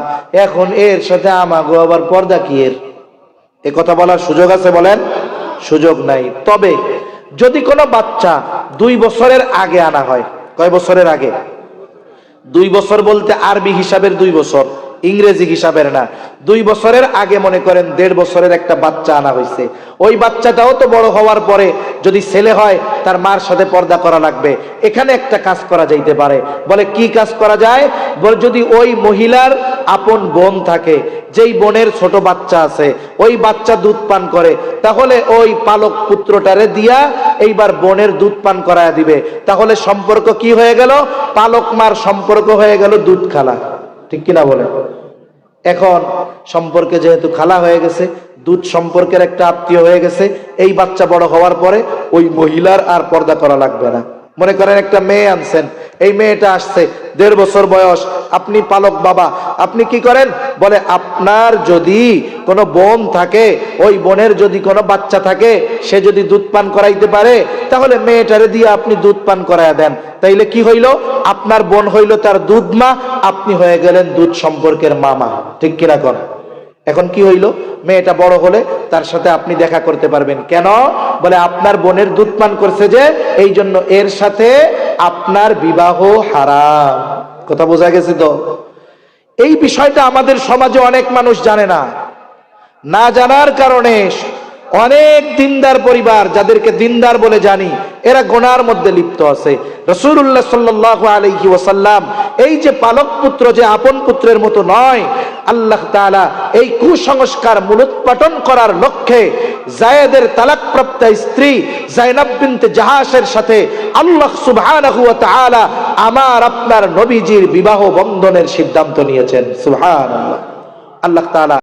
এখন এর সাথে আমাগো আবার পর্দা কি এর? এ কথা বলার সুযোগ আছে? বলেন, সুযোগ নাই। তবে যদি কোনো বাচ্চা 2 বছরের আগে আনা হয়, কয় বছরের আগে? 2 বছর বলতে আরবি হিসাবের 2 বছর, ইংরেজি হিসাবের না। 2 বছরের আগে মনে করেন 1.5 বছরের একটা বাচ্চা আনা হয়েছে, ওই বাচ্চাটাও তো বড় হওয়ার পরে যদি ছেলে হয় তার মার সাথে পর্দা করা লাগবে। এখানে একটা কাজ করা যাইতে পারে। বলে কি কাজ করা যায়? বলে যদি ওই মহিলার আপন বোন থাকে, যেই বোনের ছোট বাচ্চা আছে, ওই বাচ্চা দুধ পান করে, তাহলে ওই পালক পুত্রটারে দিয়া এইবার বোনের দুধ পান করায় দিবে। তাহলে সম্পর্ক কি হয়ে গেল? পালক মার সম্পর্ক হয়ে গেল দুধ খালা। ঠিক কিনা বলে? এখন সম্পর্কে যেহেতু খালা হয়ে গেছে, দুধ সম্পর্কের একটা আত্মীয় হয়ে গেছে, এই বাচ্চা বড় হওয়ার পরে ওই মহিলার আর পর্দা করা লাগবে না। মনে করেন একটা মেয়ে আনছেন, এই মেয়েটা আসছে 1.5 বছর বয়স, আপনি পালক বাবা, আপনি কি করেন? বলে আপনার যদি কোনো বোন থাকে, ওই বোনের যদি কোনো বাচ্চা থাকে, সে যদি দুধ পান করাইতে পারে, তাহলে মেয়েটারে দিয়ে আপনি দুধ পান করায় দেন। তাইলে কি হইল? আপনার বোন হইল তার দুধ মা, আপনি হয়ে গেলেন দুধ সম্পর্কের মামা। ঠিক কিনা কোন? এখন কি হইল? মেয়েটা বড় হলে তার সাথে আপনি দেখা করতে পারবেন। কেন? বলে আপনার বোনের দুধ পান করছে যে, এই জন্য এর সাথে আপনার বিবাহ হারাম। কথা বোঝা গেছে তো? এই বিষয়টা আমাদের সমাজে অনেক মানুষ জানে না। না জানার কারণে অনেক দিনদার পরিবার, যাদেরকে দিনদার বলে জানি, এরা গুনার মধ্যে লিপ্ত আছে। রাসূলুল্লাহ সাল্লাল্লাহু আলাইহি ওয়াসাল্লাম এই যে পালক পুত্র যে আপন পুত্রের মতো নয়, আল্লাহ তাআলা এই কুসংস্কার মূলোৎপাটন করার লক্ষ্যে যায়েদের তালাকপ্রাপ্ত স্ত্রী যায়নাব বিনতে জাহাশের সাথে আল্লাহ সুবহানাহু ওয়া তাআলা আমার আপনার নবীজির বিবাহ বন্ধনের সিদ্ধান্ত নিয়েছেন। সুবহানাল্লাহ। আল্লাহ তাআলা